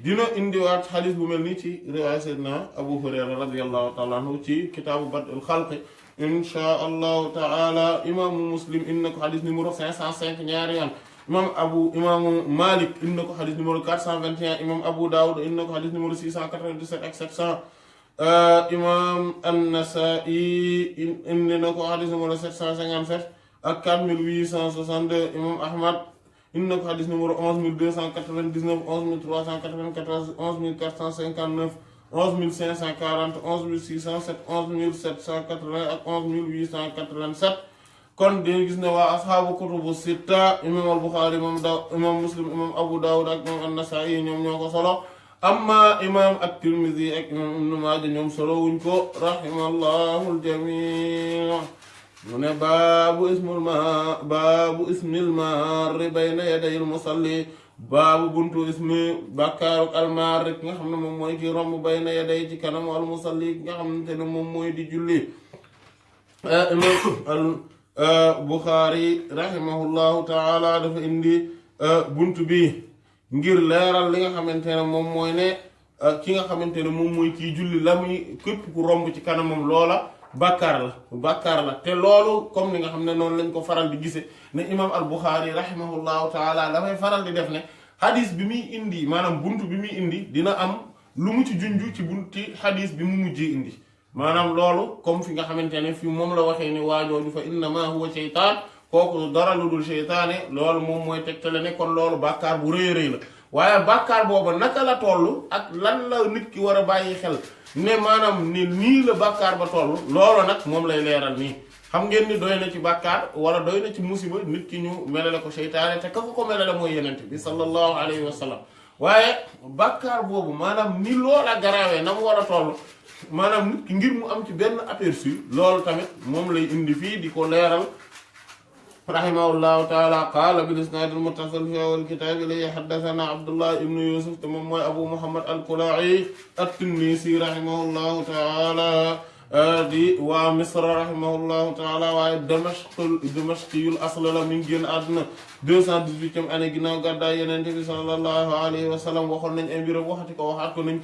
dina indiwaat xadis bu mel nii ci riwaaya Seydina Abu Hurayra radiyallahu taala anhu ci kitaabu Bad'il Xalqi insha allahu taala imaamu Muslim indi na ko xadis numéro 505 ñaari yoon imaamu Malik indi na ko xadis numéro 421 imam Abu Dawud indi na ko xadis numéro 697 ak 700 imam An-Nasa'i indi na ko xadis numéro 757 ak 4862 imam Ahmad indi na ko xadis numéro 11299 11394 11459 11540 11607 11780 ak 11887 kon dañu gis ne waa asxaabu kutubu sitta imam al-Bukhari imam Muslim imam Abu Dawud ak imam An-Nasa'i ñoom ñoo ko solo amma imam at-Tirmidhi ak imam Ibn Maaja ñoom solo wuñ ko rahimallahu al-jami' mu ne baabu ismil maarri bayna yadayil musalli baabu buntu ismi bàkkaaruk almaar rek nga xam ne moom mooy ki romb bayna yaday ci kanamu almusalli nga xamante ne moom mooy di julli imam al Buxaari rahimahullahu taala dafa indi buntu bi ngir leeral li nga xamante ne moom mooy ne ki nga xamante ne moom mooy kiy julli la muy képp ku romb ci kanamam loola bàkkaar la te loolu comme ni nga xam ne noonu lañ ko faral di gise ne imam al Buxaari rahimahullahu taala dafay faral di def ne xadis bi muy indi maanaam buntu bi muy indi dina am lu mu ci junju ci bunti xadis bi mu mujjee indi maanaam loolu comme fi nga xamante ne fi moom la waxee ne waajooju fa innama huwa sheytaan kooku dara lu dul sheytaane loolu moom mooy tegtale ne kon loolu bàkkaar bu rëy rëy la waaye bàkkaar booba naka la toll ak lan la nit ki war a bàyyi xel ne maanaam ni nii la bàkkaar ba toll loolu nag moom lay leeral nii xam ngeen ni doy na ci bàkkaar wala doy na ci musiba nit ki ñu melale ko seytaane te ka ko melale mooy yenente bi sallallahu alayhi wa sallam waaye bàkkaar boobu maanaam ni loola garaawee na mu war a toll maanaam nit ki ngir mu am ci benn aperçu loolu tamit moom lay indi fii di ko leeral rahimahullahu taala qaala bil isnaad al muttasil fi awwal kitaab li haddathana Abdullah ibn Yusuf te moom mooy Abu Muhammad al-Kalaa'i at-Tinnisi rahimahullahu taala di waa Misr rahimahullahu taala waaye Damashqiyul asl la mi ngi génn àdduna 218e année ginnaaw gàddaay Yonent bi sallallahu alayhi wa sallam waxoon nañ ay mbiram waxati ko waxaat ko nañ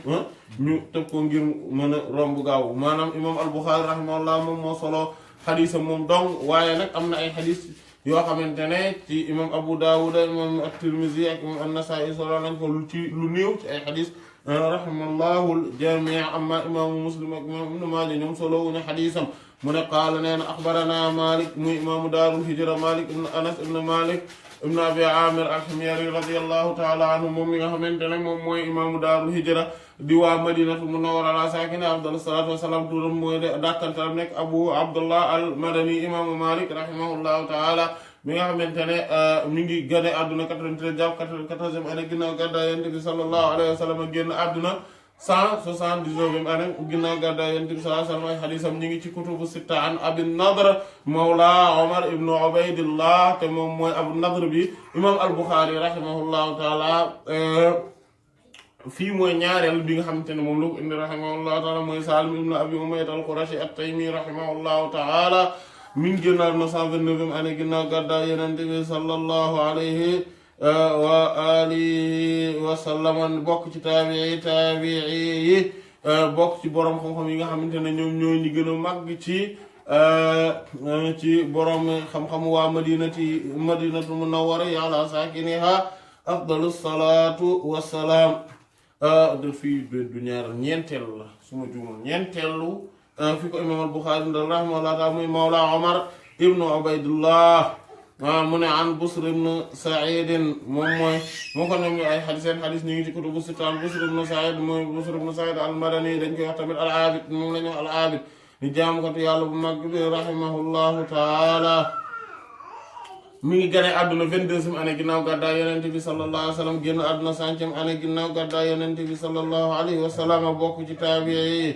ñu tëb ko ngir mën a romb gaaw maanaam imam al-Bukhari rahimahullah moom moo solo xadiisam moom dong waaye nag am na ay xadiis yoo xamante ne ci imam Abu Dawud imam at-Tirmidhi ak imam an-Nasa'i solo nañ ko ci lu néew ci ay xadiis rahimallahu al-jamii amma imaamu Muslim ak imaam Ibn Maaja ñoom solo wuñu xadiisam mu ne qaala nee na axbarana Malik muy imaamu daarul hijra Malik ibn Anas ibn Malik ibn Abi Amir al-Himyari radiyallahu taala anhu moom mi nga xamante ne moom mooy imaamu daarul hijra di waa Madinatul Munawwara ala saakinihaa afdalu salaatu wa salaam turam mooy dàkkantaram nekk Abu Abdullah al-Madani imaamu Malik rahimahullahu taala mi nga xamante ne mi ngi gane àdduna 93 jàpp 94e année ginnaaw gàddaay Yonent bi sallallahu alayhi wa sallam génn àdduna 179e année ginnaaw gàddaay Yonent bi sallallahu alayhi wa sallam ay xadiisam ñu ngi ci kutubu sitta an Abi Nadr mawla Omar ibn Ubaydillah te moom mooy Abu Nadr bi imam al-Bukhari rahimahullahu taala fii mooy ñaareel bi nga xamante ne moom la ko indi rahimahullahu taala mooy Salim ibn Abi Umayyah al-Qurashi at-Taymi rahimahullahu taala mi ngi génn àdduna 129e année ginnaaw gàddaay Yonent bi sallallahu alayhi wa alihi wa sallam bokk ci taabii yi bokk ci borom xam-xam yi nga xamante ne ñoom ñoo ñi gën a màgg ci borom xam-xam waa madinatul munawwara ala saakiniha afdalu salaatu wassalaam de fii du ñaar ñeenteel la suma juumul ñeenteelu fi ko imam al-Bukhari rahimahullah taala muy mawla Omar ibnu Ubaydullah mu ne an Busr ibn Sa'id moom mooy moo ko ñoom ay xadis seen xadis ñu ngi ci kutubu sitta an Busr ibn Sa'id mooy Busr ibn Sa'id al-Madani dañ koy wax tamit al-Abid moom la ñu wax al-Abid di jaamukatu yàlla bu mag bi rahimahullahu taala mi ngi gane àdduna 22e année ginnaaw gàddaay Yonent bi sallallahu alayhi wa sallam génn àdduna 100e année ginnaaw gàddaay Yonent bi sallallahu alayhi wa sallam bokk ci taabi'i yi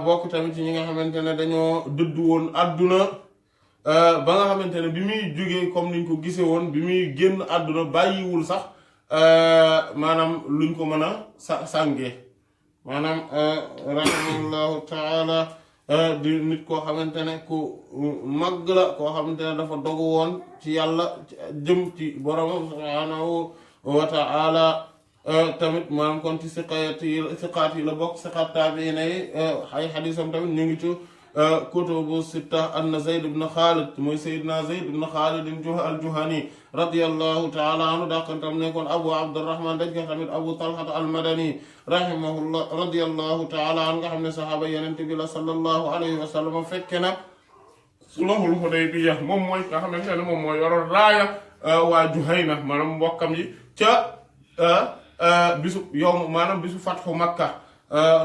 bokk tamit ci ñi nga xamante ne dañoo dëddu woon àdduna ba nga xamante ne bi muy jógee comme niñ ko gisee woon bi muy génn àdduna bàyyiwul sax maanaam luñ ko mën a sàngee maanaam rahimahullahu taala di nit koo xamante ne ku màgg la koo xamante ne dafa dogu woon ci yàlla jëm ci borom subhaanahu wa taala tamit maanaam kon ci siqaat yi la bokk siqaat taabiina yi ay xadiisam tamit ñu ngi ci kutubu sitta anna Zayd ibn Khalid mooy Seydina Zayd ibn Khalid al-Juhani radiyallahu taala anhu dàqantam nekkoon Abu Abdurrahman dañ ko tamit Abu Talha al-Madani rahimahullah radiyallahu taala anhu nga xam ne saxaaba Yonent bi la sallallahu alayhi wa sallam fekke na sulhul Hudaybiya moom mooy nga xamante ne moom mooy yoroon raaya waa Juhayna maanaam mbokkam yi ca bisu yowm maanaam bisu fatxu Makka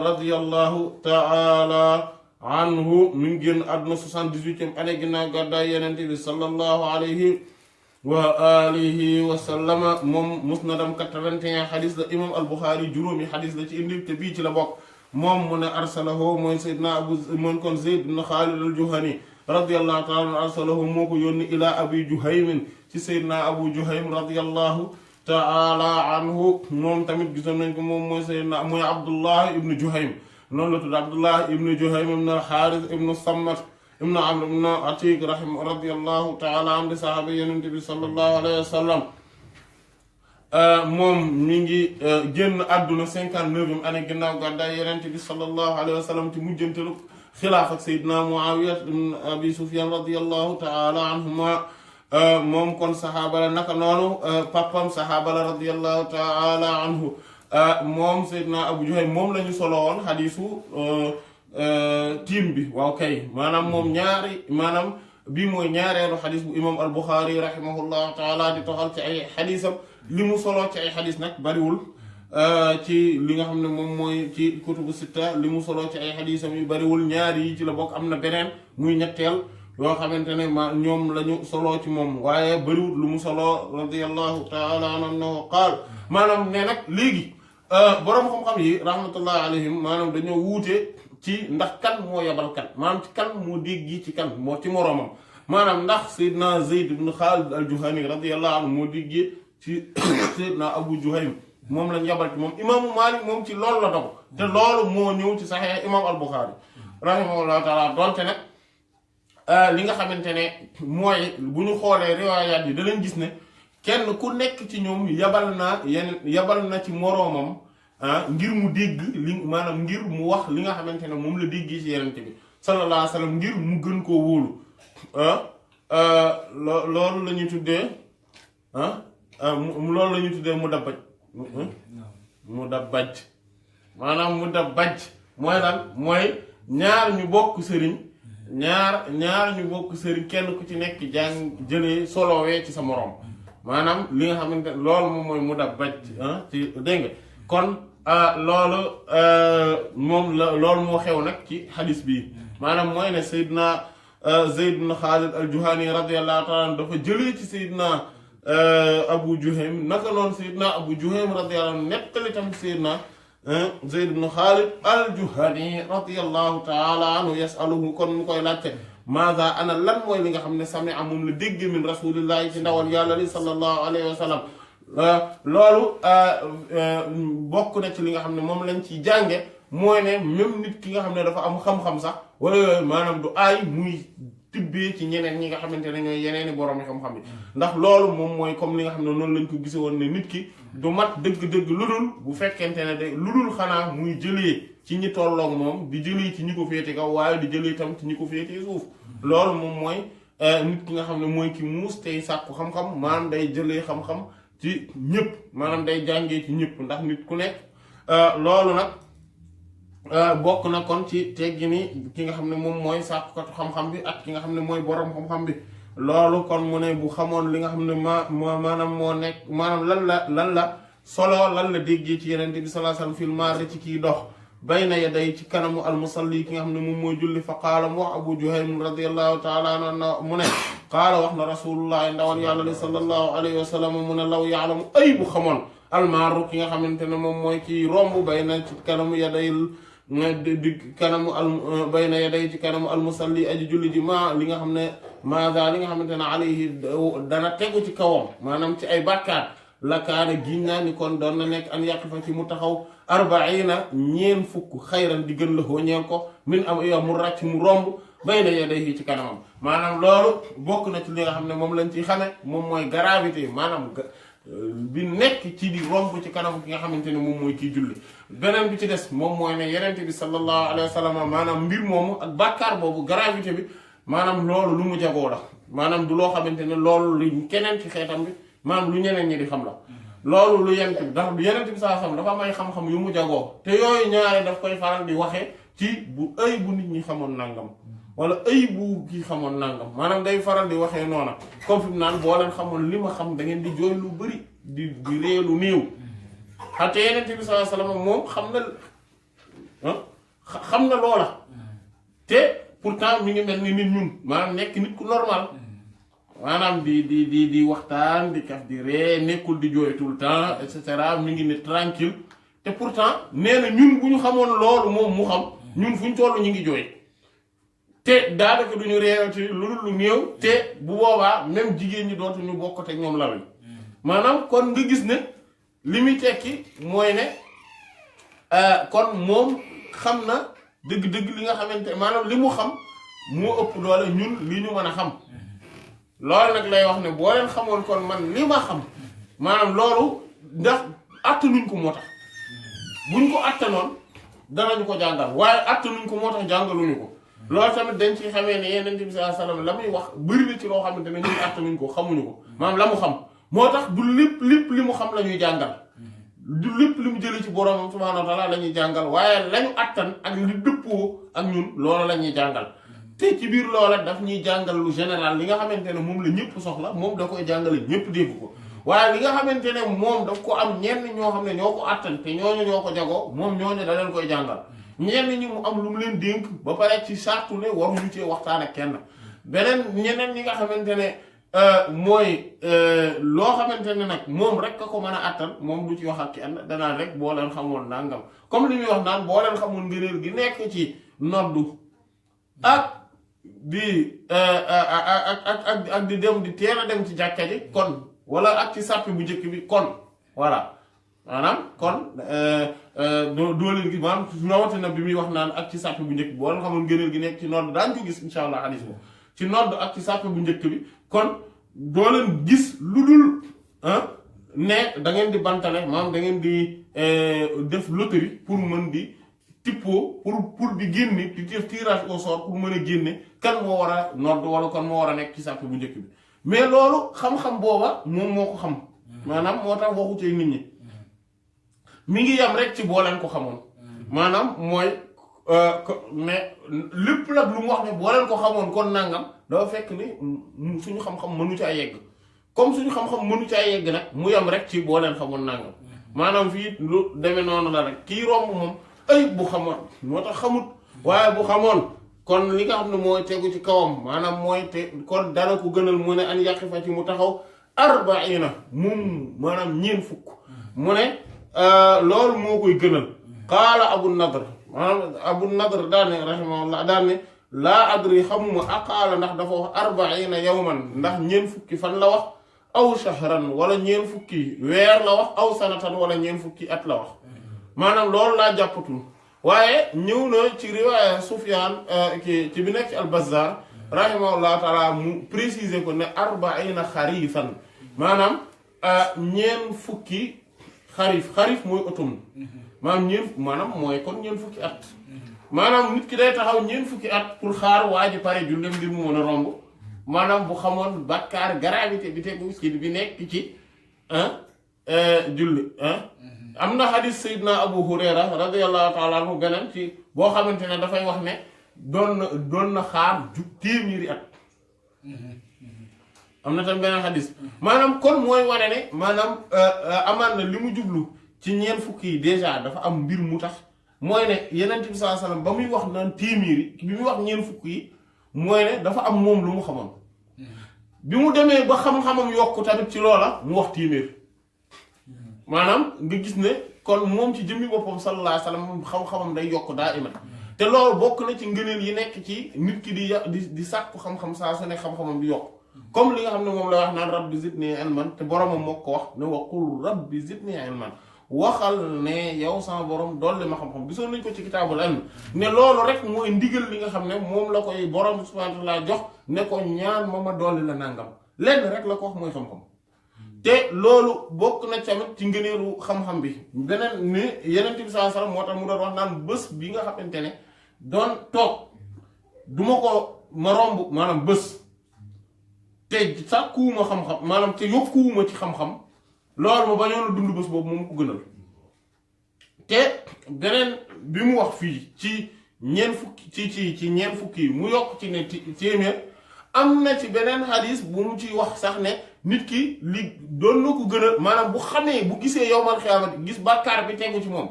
radiyallahu taala anhu mi ngi génn àdduna 78e année ginnaaw gàddaay Yonent bi sallallahu alayhi wa alihi wa sallama moom musnadam 81 xadis la imam al-Bukhari juróomi xadis la ci indi te bii ci la bokk moom mu ne arsalahu mooy Seydina Abu moom kon Zayd ibn Khalid al-Juhani radiyallahu taala anhu arsalahu moo ko yónni ila Abi Juhaym ci Seydina Abu Juhaym radiyallahu taala anhu moom tamit gisoon nañ ko moom mooy Seydina mooy Abdullah ibn Juhaym noonu la tudd Abdullah ibn Juhaym ibn al-Harith ibn Sammat ibn Amr ibn Atiq radiyallahu taala anhu di sahaaba Yonent bi sallallahu alayhi wa sallam moom mi ngi génn àdduna 59e année ginnaaw gàddaay Yonent bi sallallahu alayhi wa sallam ci mujjantalu xilaaf ak Seydina Muawiya ibn Abi Sufyan radiyallahu taala anhuma moom kon saxaaba la naka noonu papam saxaaba la radiyallahu taala anhu moom Seydina Abu Juhaym moom la ñu solo woon xadiisu tiim bi waaw kay maanaam moom ñaari maanaam bii mooy ñaareelu xadis bu imam al-Bukhari rahimahullahu taala di toxal ci ay xadisam li mu solo ci ay xadis nag bariwul ci li nga xam ne moom mooy ci kutubu sitta li mu solo ci ay xadisam yu bariwul ñaari yi ci la bokk am na beneen muy ñetteel yoo xamante ne ma ñoom la ñu solo ci moom waaye bariwul lu mu solo radiyallahu taala anhu qaal maanaam ne nag léegi boroom xam-xam yi rahmatullahi alayhim maanaam dañoo wuute ci ndax kan moo yabal kan maanaam ci kan moo dégg ci kan moo ci moroomam maanaam ndax Seydina Zayd ibn Khalid al-Juhani radiyallahu anhu moo déggee ci Seydina Abu Juhaym moom lañ yabal ci moom imaamu Maalik moom ci loolu la dogu te loolu moo ñëw ci Sahih imaam al-Bukhari rahimahullahu taala donte nag li nga xamante ne mooy bu ñu xoolee riwaayaat yi danañ gis ne kenn ku nekk ci ñoom yabal na ci moroomam ngir mu dégg li maanaam ngir mu wax li nga xamante ne moom la déggee ci Yonent bi sallallahu alayhi wa sallam ngir mu gën koo wóolu loolu la ñuy tuddee loolu la ñuy tuddee mu dabbaj mudabbaj maanaam mudabbaj mooy lan mooy ñaar ñu bokk sëriñ ñaar ñu bokk sëriñ kenn ku ci nekk jàng jëlee solowee ci sa moroom maanaam li nga xamante ne loolu moom mooy mudabbaj ci dégg nga kon loolu moom la loolu moo xew nag ci xadis bi maanaam mooy ne Seydina Zayd ibn Khalid al-Juhani radiyallahu ta'ala anhu dafa jëlee ci Seydina Abu Juhaym naka noonu Seydina Abu Juhaym radiyallahu anhu nettali tamit Seydina Zayd ibn Khalid al-Juhani radiyallahu ta'ala anhu yasaluhu kon mu koy laajte maada ana lan mooy li nga xam ne sami'a moom la dégg min rasulillahi ci ndawal yàlla li sallallahu alayhi wa sallam loolu bokk na ci li nga xam ne moom lañ ciy jànge mooy ne même nit ki nga xam ne dafa am xam-xam sax wala yooyu maanaam du aay muy tibbee ci ñeneen ñi nga xamante ne ñooy yeneeni borom yi xam-xam yi ndax loolu moom mooy comme li nga xam ne noonu lañ ko gise woon ne nit ki du mat dëgg-dëgg lu dul bu fekkente ne de lu dul xanaa muy jëlee ci ñi tolloog moom di jëlee ci ñi ko féete kaw waaye di jëlee tam ci ñi ko féete suuf loolu moom mooy nit ki nga xam ne mooy ki muus tey sàkku xam-xam maanaam day jëlee xam-xam ci ñëpp maanaam day jàngee ci ñëpp ndax nit ku nekk loolu nag bokk na kon ci teggi ni ki nga xam ne moom mooy sàkkukatu xam-xam bi ak ki nga xam ne mooy borom xam-xam bi loolu kon mu ne bu xamoon li nga xam ne maanaam moo nekk maanaam lan la solo lan la déggee ci yeneen bi sallallahu alayhi wasallam fil maari ci kii dox bayna yaday ci kanamu almusalli ki nga xam ne moom mooy julli fa qaala mu wax Abu Juhaym radiyallahu ta'ala anhu mu ne qaala wax na rasulullah ndawal yàlla li sallallahu alayhi wa sallam mu ne law ya'lamu ay bu xamoon almaaru ki nga xamante ne moom mooy kii romb bayna ci kanamu yaday di kanamu bayna yaday ci kanamu almusalli aji julli ji li nga xam ne maada li nga xamante ne alayhi dana tegu ci kawam maanaam ci ay bàkkaar la kaana giñ naa ni kon doon na nekk an yaqifa ci mu taxaw 40 fukk xayran di gën la koo ñeel ko min am yow mu ràcc mu romb bayna yadayhi ci kanamam maanaam loolu bokk na ci li nga xam ne moom lañ ciy xame moom mooy gravité maanaam bi nekk ci di romb ci kanam ki nga xamante ne moom mooy kii julli beneen bi ci des moom mooy ne yenente bi sallallahu alayhi wa sallam maanaam mbir moomu ak bàkkaar boobu gravité bi maanaam loolu lu mu jagoo la maanaam du loo xamante ne loolu lu keneen ci xeetam bi maanaam lu ñeneen ñi di xam la loolu lu yent bi ndax yenent bi saa xam dafa am ay xam-xam yu mu jagoo te yooyu ñaare daf koy faral di waxee ci bu nit ñi xamoon nangam wala bu kii xamoon nangam maanaam day faral di waxee noona comme fi mu naan boo leen xamoon li ma xam da ngeen di jooy lu bëri di ree lu néew xate yenent bi saa sallam moom xam na loola te pourtant mi ngi mel ni nit ñun maanaam nekk nit ku normal maanaam di waxtaan di kaf di ree nekkul di jooy tout le temps et cetera mi ngi ne tranquille te pourtant nee na ñun bu ñu xamoon loolu moom mu xam ñun fu ñu toll ñu ngi jooy te daanaka du ñu reewati lu néew te bu boobaa même jigéen ñi dootuñu bokk te ñoom lawel maanaam kon nga gis ne li muy tekki mooy ne kon moom xam na dëgg-dëgg li nga xamante maanaam li mu xam moo ëpp doole ñun li ñu mën a xam loolu nag lay wax ne boo leen xamoon kon man li ma xam maanaam loolu ndax attanuñ ko moo tax buñ ko attanoon danañu ko jàngal waaye attanuñ ko moo tax jàngaluñu ko loolu tamit dañ ci xamee ne Yonent bi sallallahu alayhi wasallam la muy wax bëri na ci loo xamante ne ñun attanuñ ko xamuñu ko maanaam la mu xam moo tax du lépp li mu xam la ñuy jàngal du lépp li mu jëlee ci boroomam subhaanahu wa ta'aala la ñuy jàngal waaye lañu attan ak li dëppoo ak ñun loolu la ñuy jàngal te ci biir loola daf ñuy jàngal lu général li nga xamante ne moom la ñëpp soxla moom da koy jàngale ñëpp dégg ko waaye li nga xamante ne moom daf ko am ñenn ñoo xam ne ñoo ko attan te ñooñu ñoo ko jagoo moom ñooñu da leen koy jàngal ñenn ñi mu am lu mu leen dénk ba pare ci sartu ne waruñu cee waxtaan ak kenn beneen ñeneen ñi nga xamante ne mooy loo xamante ne nag moom rek ka ko mën a attan moom du ci wax ak kenn danaan rek boo leen xamoon nangam comme li muy wax naan boo leen xamoon ngëneel gi nekk ci noddu ak di ak di dem di teel a dem ci jàkka ji kon wala ak ci sàppi bu njëkk bi kon voilà maanaam kon doo leen gis maanaam rawatina bi muy wax naan ak ci sàppi bu njëkk bi boo leen xamoon ngëneel gi nekk ci nodd daañu ko gis insha allah hadis bo ci nodd ak ci sàppi bu njëkk bi kon doo leen gis lu dul ne da ngeen di bantale maanaam da ngeen di def loterie pour mën di tippoo pour di génne di def tirage au sort pour mën a génne kan moo war a nodd wala kan moo war a nekk ci sàpp bu njëkk bi mais loolu xam-xam booba moom moo ko xam maanaam moo tax waxu ci nit ñi mi ngi yam rek ci boo leen ko xamoon maanaam mooy mais lépp nag lu mu wax ne boo leen ko xamoon kon nangam dafa fekk ni suñu xam-xam mënu caa yegg comme suñu xam-xam mënu caa yegg nag mu yam rek ci boo leen xamoon nangam maanaam fii lu demee noonu la rek kii romb moom ay bu xamoon moo tax xamut waaye bu xamoon kon li nga xam ne mooy tegu ci kawam maanaam mooy te kon dana ko gënal mu ne an yaqifa ci mu taxaw arbaina moom maanaam ñeen fukk mu ne loolu moo koy gënal qaala abu nadr maanaam abu nadr daane rahimahullah daane laa adri xamuma aqaala ndax dafa wax arbaina yawman ndax ñeen fukki fan la wax aw shahran wala ñeen fukki weer la wax aw sanatan wala ñeen fukki at la wax maanaam loolu laa jàppatul waaye ñëw na ci riwaaya Sufyaan ci bi nekk ci al-Bazzaar rahimahullah taala mu préciser ko ne arbaina xarifan maanaam ñeen fukki xarif mooy automne maanaam mooy kon ñeen fukki at maanaam nit ki day taxaw ñeen fukki at pour xaar waa ji pare jullem ngir mu mën a romb maanaam bu xamoon bàkkaar gravité bi tegu ci bi nekk ci julli am na xadis Seydina Abu Hurayra radiyallahu taala anhu beneen ci boo xamante ne dafay wax ne doon na xaar téeméeri at am na tam beneen xadis maanaam kon mooy wane ne maanaam amaan na li mu jublu ci ñeent fukki yi déjà dafa am mbir mu tax mooy ne Yonent bi sallallahu alayhi wasallam ba muy wax naan téeméeri bi muy wax ñeent fukki yi mooy ne dafa am moom lu mu xamoon bi mu demee ba xam-xamam yokku tamit ci loola mu wax téeméer maanaam nga gis ne kon moom ci jëmmi boppam sallallahu alayhi wasallam xam-xamam day yokk daa iman te loolu bokk na ci ngëneel yi nekk ci nit ki di sàkku xam-xam saa su ne xam-xamam di yokk comme li nga xam ne moom la wax naan rabbi zidni ilman te boromam moo ko wax ne waqul rabbi zidni ilman waxal ne yow sama borom dolli ma xam-xam gisoon nañ ko ci kitaabul ilm ne loolu rek mooy ndigal li nga xam ne moom la koy borom subhanahu wa ta'ala jox ne ko ñaan ma dolli la nangam lenn rek la ko wax mooy xam-xam te loolu bokk na tamit ci ngëneelu xam-xam bi beneen ni Yonent bi sallallahu alayhi wasallam moo tax mu doon wax naan bés bi nga xamante ne doon toog duma ko ma romb maanaam bés te sàkkuwuma xam-xam maanaam te yokkuwuma ci xam-xam loolu ma bañoon a dund bés boobu moom ko gënal te beneen bi mu wax fii ci ñeent fukki ci ñeent fukki yi mu yokk ci ne téeméer am na ci beneen xadis bu mu ci wax sax ne nit ki li doon na ko gën a maanaam bu xamee bu gisee yowmal xiyaamati gis bàkkaar bi tegu ci moom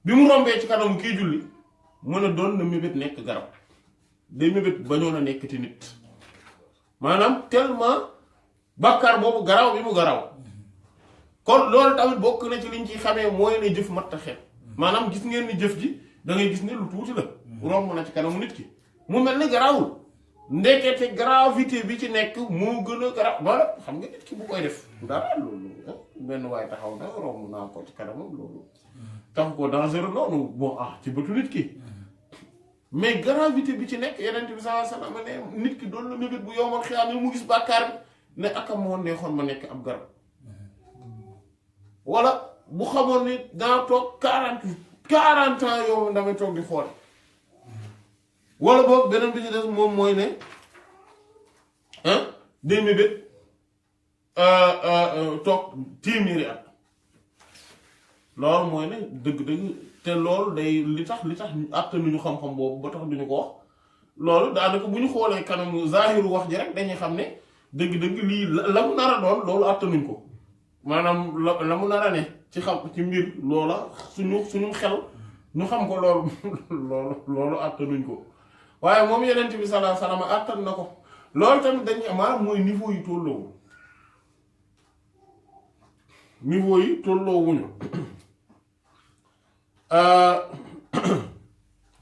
bi mu rombee ci kanamu kii julli mu ne doon na mébét nekk garab day mébét bañoon a nekk te nit maanaam tellement bàkkaar boobu garaw bi mu garaw kon loolu tamit bokk na ci liñ ciy xamee mooy ne jëf mat a xeet maanaam gis ngeen ni jëf ji da ngay gis ne lu tuuti la romb na ci kanamu nit ki mu mel ni garawul ndekete gravité bi ci nekk moo gën a garaaw wala xam nga nit ki bu koy def dara loolu benn waaye taxaw na romb naa ko ci kanamam loolu tax ko dangereux noonu bon ci bëtu nit ki mais gravité bi ci nekk Yonent bi sallallahu alayhi wasallam ne nit ki doon na mébét bu yowmal xiyaam mu gis bàkkaar bi ne akam moo neexoon ma nekk ab garab wala bu xamoon ni daa toog 40 ans yow damay toog di xool wala boog beneen bi ci des moom mooy ne day mébét toog téeméeri at loolu mooy ne dëgg-dëgg te loolu day li tax attanuñu xam-xam boobu ba tax duñu ko wax loolu daanaka bu ñu xoolee kanamu zahiru wax ji rek dañuy xam ne dëgg-dëgg lii la mu nar a doon loolu attanuñ ko maanaam la mu nar a ne ci xam ci mbir loola suñu xel ñu xam ko loolu attanuñ ko waaye moom Yonent bi sallallahu alayhi wasallam attan na ko loolu tamit dañuy maanaam mooy niveau yi tolloowul niveau yi tolloowuñu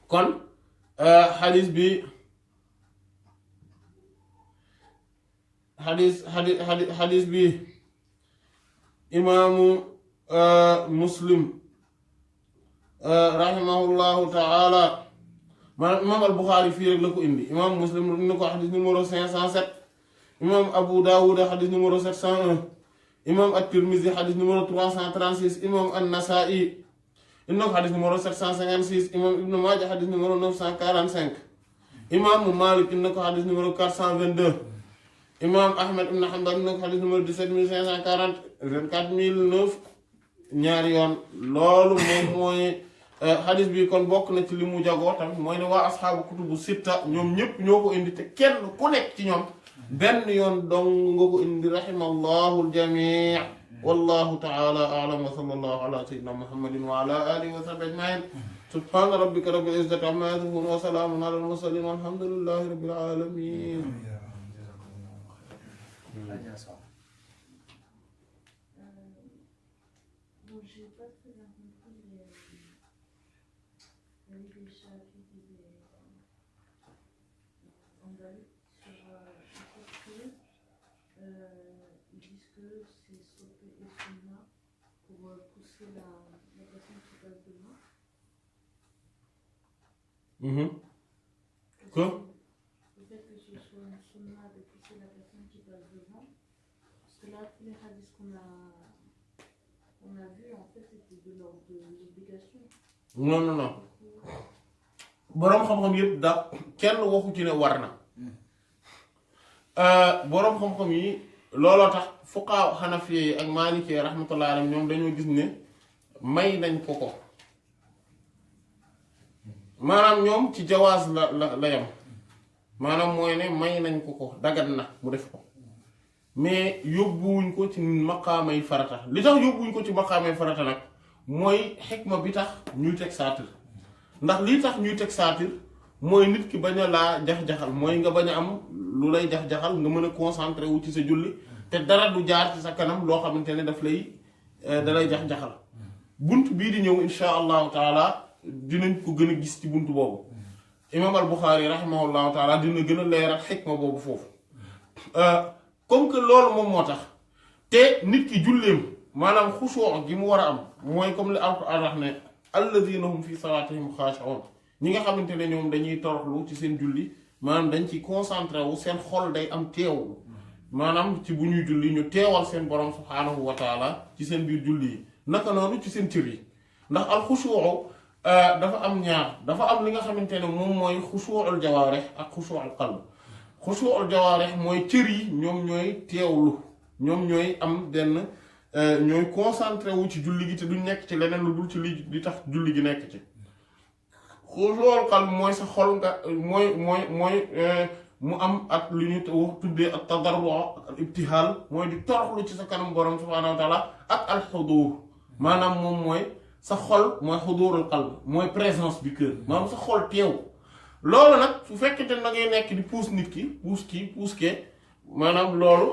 kon xadis bi xadis bi imaamu Muslim rahimahullahu ta'ala maanaam imaam al-Bukhari fii rek la ko indi imaam Muslim indi ko xadis numéro 507 imaam Abu Dawud xadis numéro 701 imaam at-Tirmidhi xadis numéro 336 imaam an-Nasa'i indi ko xadis numéro 756 imaam Ibn Maaja xadis numéro 945 imaamu Malik indi ko xadis numéro 422 imaam Ahmad ibn Hanbal indi ko xadis numéro 17540 24009 ñaari yoon loolu moom mooy xadis bi kon bokk na ci li mu jagoo tamit mooy ne waa asxaabu kutubu sitta ñoom ñëpp ñoo ko indi te kenn ku nekk ci ñoom benn yoon dong nga ko indi rahimallahu aljamii wallahu taala a'lam wa sallallahu ala sayyidina muhammadin wa ala alihi wa sahbihi ajma'in subhana rabbika rabbil izzati amma yasifun wa salamun ala al mursalin walhamdulillahi rabbil alamin. Quoi? Le fait que ce soit une sunna de pousser la personne qui passe devant, parce que là, tous les hadiths qu'on a vus, en fait, c'était de l'ordre de l'obligation. Non, non, non. boroom xam-xam yëpp da kenn waxu ci ne war na boroom xam-xam yi looloo tax fuqaa xanafi ak maaliki rahmatullahi alayhim ñoom dañoo gis ne may nañ ko ko maanaam ñoom ci jawaaz la yam maanaam mooy ne may nañ ko ko dagat na mu def ko mais yóbbuwuñ ko ci maqaamay farata li tax yóbbuwuñ ko ci maqaamay farata nag mooy xikma bi tax ñuy teg saatir ndax lii tax ñuy teg saatir mooy nit ki bañ a laa jax-jaxal mooy nga bañ a am lu lay jax-jaxal nga mën a concentré wu ci sa julli te dara du jaar ci sa kanam loo xamante ne daf lay dalay jax-jaxal bunt bii di ñëw insha allahu taala dinañ ko gën a gis ci bunt boobu imam al Buxaari rahimahullahu taala dina gën a leeral xikma boobu foofu comme que loolu moom moo tax te nit ki julleem maanaam xusuu gi mu war a am mooy comme li Alxuraan wax ne alladina hum fi salaatihim xaashi'uun ñi nga xamante ne ñoom dañuy toroxlu ci seen julli maanaam dañ ci concentré wu seen xol day am teewlu maanaam ci bu ñuy julli ñu teewal seen borom subhaanahu wa taala ci seen biir julli yi naka noonu ci seen cër yi ndax al xusuu dafa am ñaar dafa am li nga xamante ne moom mooy xusuul jawaarih ak xusuul qalb xusuul jawaarih mooy cër yi ñoom ñooy teewlu ñoom ñooy am benn ñooy concentré wu ci julli gi te duñ nekk ci leneen lu dul ci li tax julli gi nekk ci xusuul qalb mooy sa xol nga mooy mu am ak lu ñu tuddee ak tadarru ak al ibtihaal mooy di toroxlu ci sa kanam borom subhaanahu wa taala ak al xuduur maanaam moom mooy sa xol mooy xudurul qalb mooy présence bi cœur maanaam sa xol teew loolu nag su fekkente da ngay nekk di puus nit ki puus kee maanaam loolu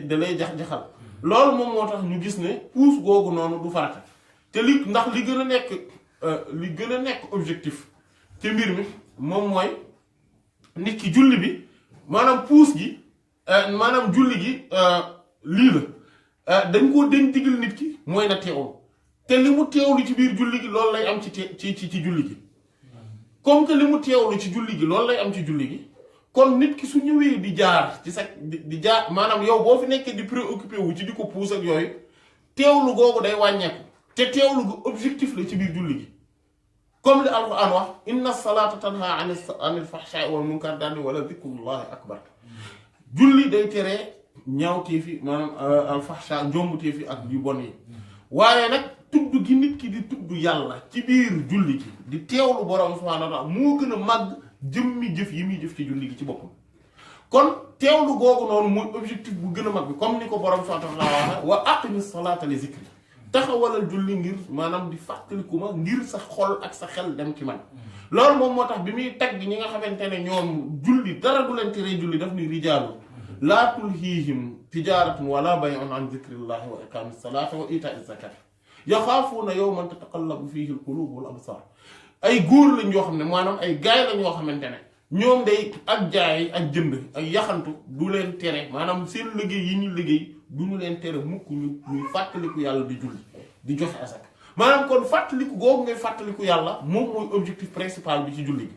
da lay jax-jaxal loolu moom moo tax ñu gis ne puus googu noonu du farata te ndax li gën a nekk objectif te mbir mi moom mooy nit ki julli bi maanaam puus gi maanaam julli gi lii la dañ koo den digal nit ki mooy na teewul te li mu teewlu ci biir julli gi loolu lay am ci julli gi comme que li mu teewlu ci julli gi loolu lay am ci julli gi kon nit ki su ñëwee di jaar ci sa di jaar maanaam yow boo fi nekkee di préoccupé wu ci di ko puus ak yooyu teewlu googu day wàññeeku te teewlu gu objectif la ci biir julli gi comme li alquran wax inna salata tanha anil fahsha'i wal munkar daal wala zikrullahi akbar julli day tere ñaawteefi maanaam al fahsha njombuteefi ak yu bon yi waaye nag tudd gi nit ki di tudd yàlla ci biir julli gi di teewlu borom subhaanahu wa ta'aala moo gën a màgg jëmmi jëf yi muy jëf ci julli gi ci boppam kon teewlu googu noonu mooy objectif bu gën a mag bi comme ni ko borom subhaanahu wa ta'aala wa aqimi salaata li zikri taxawalal julli ngir maanaam di fàttaliku ma ngir sa xol ak sa xel dem ci man loolu moom moo tax bi muy tagg ñi nga xamante ne ñoom julli dara du leen tere julli daf ni rijaalu laa tulhiihim tijaaratun wala bay'un an zikrillahi wa iqaamis salaati wa iitaa'iz zakaati yaxaafuuna yawman tataqallabu fiihi al-quluubu wal absaar ay góor lañ yoo xam ne maanaam ay gaay lañ yoo xamante ne ñoom day ak jaay ak jënd ak yaxantu du leen tere maanaam seen liggéey yi ñu liggéey du ñu leen tere mukk ñuy fàttaliku yàlla di julli di joxe asak maanaam kon fàttaliku googu ngay fàttaliku yàlla moom mooy objectif principal bi ci julli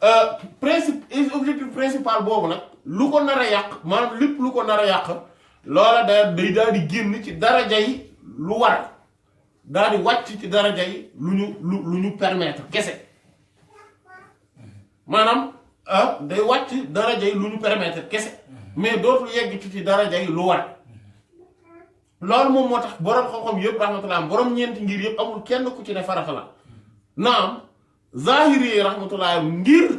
gi objectif principal boobu nag lu ko nar a yàq maanaam lépp lu ko nar a yàq loola day daal di génn ci daraja yi lu war daal di wàcc ci daraja yi lu ñu permettre kese maanaam day wàcc daraja yi lu ñu permettre kese mais dootul yegg ci daraja yi lu war loolu moom moo tax boroom xam-xam yëpp rahmatullah boroom ñeenti ngir yëpp amul kenn ku ci ne farata la naam zahiri yi rahmatullah ngir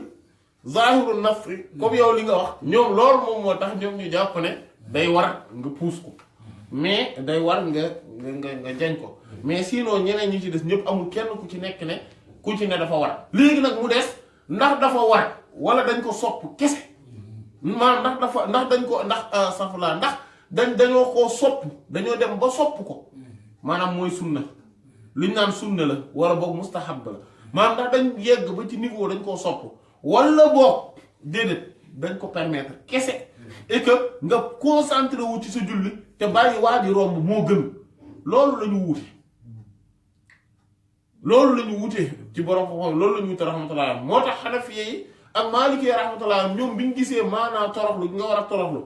zahiru nafri comme yow li nga wax ñoom loolu moom moo tax ñoom ñu jàpp ne day war nga puus ko mais day war nga jañ ko mais sinon ñeneen ñi ci des ñëpp amul kenn ku ci nekk ne ku ci ne dafa war léegi nag mu des ndax dafa war wala dañ ko sopp kese maanaam ndax dañ ko ndax safla ndax dañoo koo sopp dañoo dem ba sopp ko maanaam mooy sunna liñ naan sunna la wala boog mustahab la maanaam ndax dañ yegg ba ci niveau dañ koo sopp wala boog déedéet dañ ko permettre kese et que nga concentré wu ci sa julli te bàyyi waa ji romb moo gën loolu la ñu wuute loolu la ñu wutee ci borom xam-xam loolu la ñu wute rahmatullah moo tax Hanafi yi ak Maliki rahmatullah ñoom bi ñu gisee maanaam toroxlu nga war a toroxlu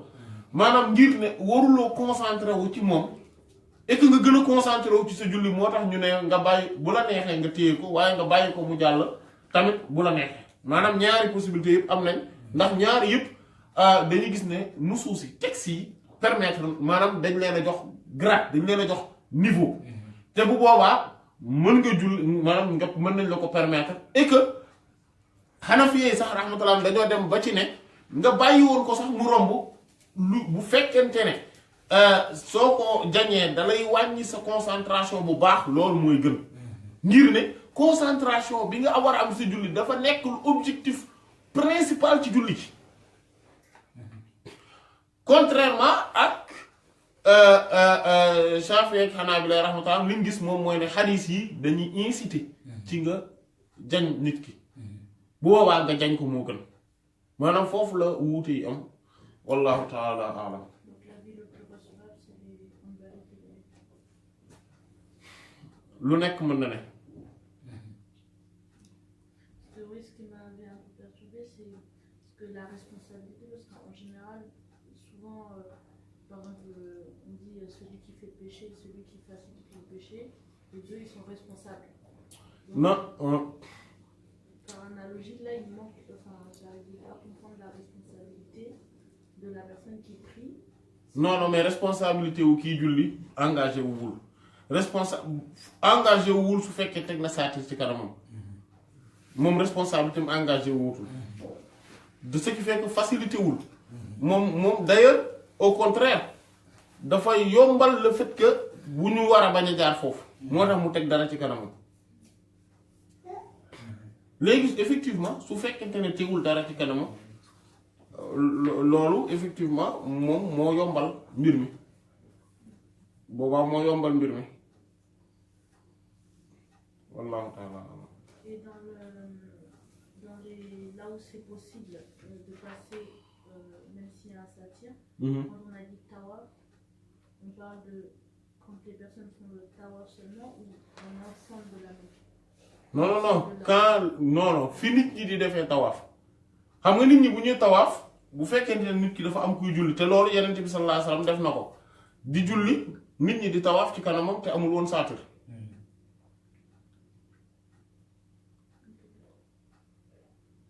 maanaam ngir ne waruloo concentré wu ci moom et que nga gën a concentré wu ci sa julli moo tax ñu ne nga bàyyi bu la neexee nga téye ko waaye nga bàyyi ko mu jàll tamit bu la neexee maanaam ñaari possibilité yëpp am nañ ndax ñaari yëpp dañuy gis ne nusuus yi texte yi permettre maanaam dañ leen a jox grade dañ leen a jox niveau te bu boobaa mën nga julli maanaam nga mën nañ la ko permettre et que Hanafi yi sax rahmatullah dañoo dem ba ci ne nga bàyyi woon ko sax mu romb lu bu fekkente ne soo ko jañee dalay wàññi sa concentration bu baax loolu mooy gën ngir ne concentration bi nga war a am si julli dafa nekk lu objectif principal ci julli ci contrairement ak Shafi'i ak Hanabila rahmatullah li ñu gis moom mooy ne xadiis yi dañuy inciter ci nga jañ nit ki bu boobaa nga jañ ko moo gën maanaam foofu la wuute yi am wallahu taala alam lu nekk mën na ne. Oui, ce qui m'avait un peu perturbé, c'est que la responsabilité, parce qu'en général, souvent, par exemple, on dit celui qui fait pécher et celui qui facilite le péché, les deux ils sont responsables. Donc, non. Par analogie, là, il manque, enfin, j'arrive pas à comprendre la responsabilité de la personne qui prie. Non, mais responsabilité wu kii julli engagé wul engagé wul su fekkee teg na saati ci kanamam moom responsabilité am engagé wutul de ce qui fait que facilité wul moom d'ailleurs au contraire dafay yombal le fait que bu ñu war a bañ a jaar foofu moo tax mu teg dara ci kanamam léegi effectivement su fekkente ne tegul dara ci kanamam loolu effectivement moom moo yombal mbir mi boobaa moo yombal mbir mi wallahu ta'ala. Et là où c'est possible de passer, même s'il y a un satire, quand on a dit tawaf, on parle de quand les personnes font le tawaf seulement ou dans l'ensemble de la Mecque. Non, fi nit ñi di defee tawaaf xam nga nit ñi bu ñuy tawaaf bu fekkente ne nit ki dafa am kuy julli te loolu Yonent bi sallallahu alayhi wasallam def na ko di julli nit ñi di tawaaf ci kanamam te amul woon saatir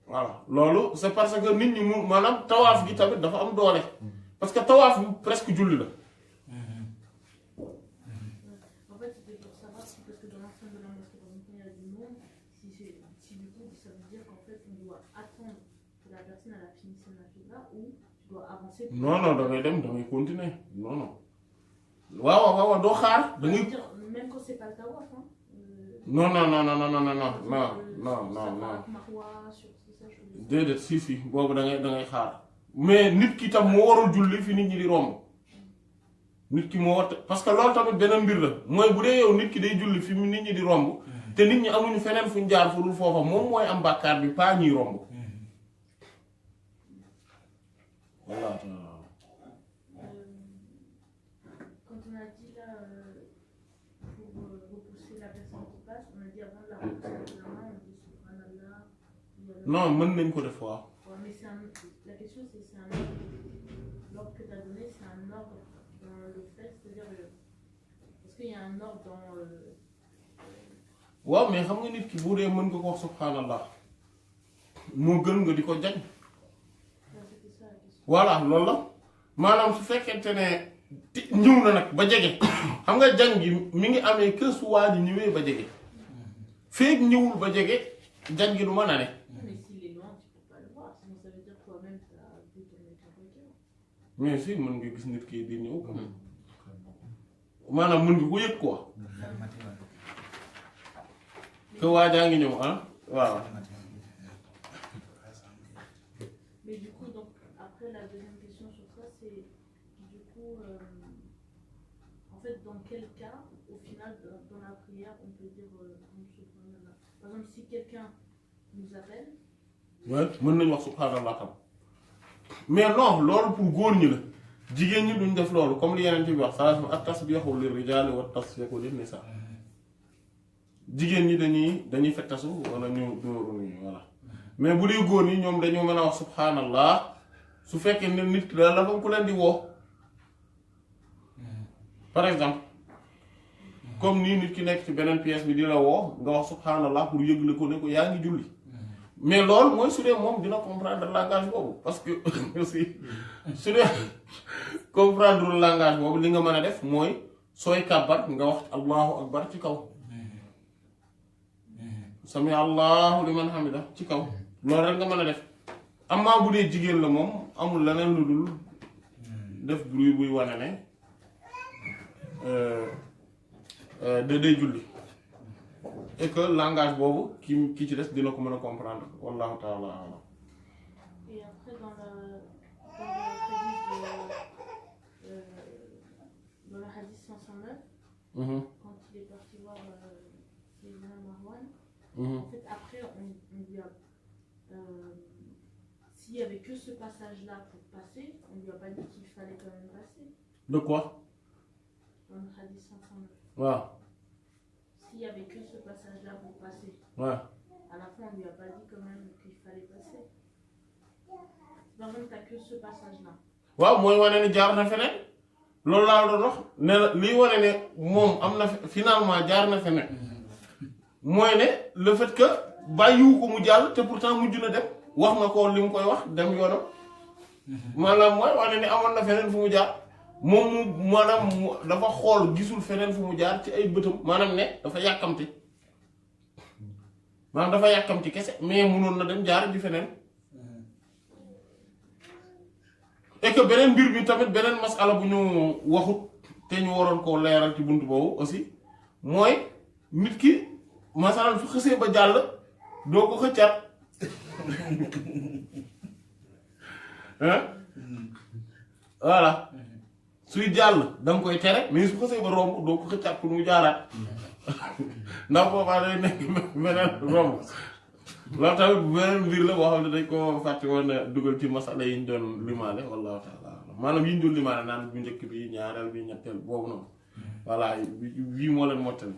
voilà loolu c'est parce que nit ñi mu maanaam tawaaf gi tamit dafa am doole parce que tawaaf bi presque julli la. En fait, c'était pour savoir si, parce que dans l'ensemble de la mosquée, par exemple, il y a du monde, si du coup, ça veut dire qu'en fait, on doit attendre que la personne elle a fini son nafila ou tu dois avancer. Non, da ngay continuer non. waaw doo xaar da ngay. Même quand c'est pas le tawaf, hein. Non. déedéet si boobu da ngay xaar mais nit ki tam moo warul julli fi nit ñi di romb nit ki moo war parce que loolu tamit beneen mbir la mooy bu dee yow nit ki day julli fi nit ñi di romb te nit ñi amuñu feneen fuñ jaar fu dul foofa moom mooy am bàkkaar bi pas ñuy romb. Voilà. Quand on a dit là, pour repousser la personne qui passe, on a dit avant de la repousser la main, on dit subhanallah. Non, mën nañ ko def waaw. Ouais, mais la question c'est un ordre. L'ordre que tu as donné, c'est un ordre dans le fait, c'est-à-dire est-ce qu'il y a un ordre dans. waaw mais xam nga nit ki bu dee mën nga ko wax subhanallah moo gën nga di ko jañ. Voilà loolu la maanaam su fekkente ne ñëw na nag ba jege xam nga jàng gi mi ngi amee que su waa ji ñëwee ba jege feeg ñëwul ba jege jàng gi du mën a ne. Mais s'il est loin, tu peux pas le voir. Sinon, ça veut dire que toi-même, tu as vu ton mec en voiture. mais si mën nga gis nit ki di ñëw quand même maanaam mën nga ko yëg quoi que waa jaa ngi ñëw ah waaw. Mais du coup, donc, après, la deuxième question sur ça, c'est du coup, en fait, dans quel cas, au final, dans la prière, on peut dire subhanallah. Par exemple, si quelqu'un nous appelle. Ouais, mën nañu wax subhanallah tam mais non loolu pour góor ñi la jigéen ñi duñ def loolu comme li yeneen ci bi wax saa at-tasbihu lir-rijaali wat-tasfiiqu lin-nisaa jigéen ñi dañuy fettasu wala ñu dóoru nii voilà mais bu dee góor ñi ñoom dañoo mën a wax subhanallah su fekkee ne nit ki daal dafa ku leen di woo par exemple comme nii nit ki nekk ci beneen pièce bi di la woo nga wax subhanallah pour yëgle ko ne ko yaa ngi julli mais loolu mooy su dee moom dina comprendre langage boobu parce que aussi su dee comprendre langage boobu li nga mën a def mooy sooy kàbbar nga wax allahu akbar ci kaw sami allahu liman hamida ci kaw loolu rek nga mën a def amaa bu dee jigéen la moom amul leneen lu dul def bruit buy wane ne day julli et que langage boobu ki ci des dina ko mën a comprendre wallahu taala alam. Et après, dans le hadith 509, quand il est parti voir Sayyidina Marwan, en fait, après, on lui a. S'il n'y avait que ce passage-là pour passer, on lui a pas dit qu'il fallait quand même passer. De quoi? Dans le hadith 509. Ouais. S'il n'y avait que ce passage-là pour passer, Ouais. à la fin, on lui a pas dit quand même qu'il fallait passer. Par exemple, tu n'as que ce passage-là. waaw mooy wane ne jaar na feneen loolu laa doon wax ne la liy wane ne moom am na finalement jaar na feneen mooy ne le fait que bàyyiwu ko mu jàll te pourtant mujj na dem wax na ko li mu koy wax dem yoonam maanaam mooy wane ne amoon na feneen fu mu jaar moom mu maanaam dafa xool gisul feneen fu mu jaar ci ay bëtam maanaam ne dafa yàkkamti maanaam dafa yàkkamti kese mais munoon na dem jaar ji feneen. et que beneen mbir bi tamit beneen masala bu ñu waxut te ñu waroon koo leeral ci buntu boobu aussi mooy nit ki masalan su xësee ba jàll doo ko xëccaat hein voilà suy jàll da nga koy tere mais su xësee ba romb doo ko xëccaat pour mu jaaraat ndax boobaa day nekk beneen romb loolu tamit beneen mbir la boo xam ne dañ ko fàtte woon dugal ci masala yi ñu doon limaale wallahu taala maanaam yi ñu doon limaale naan bu njëkk bi ñaareel bi ñetteel boobu noonu voilà bii moo leen mottali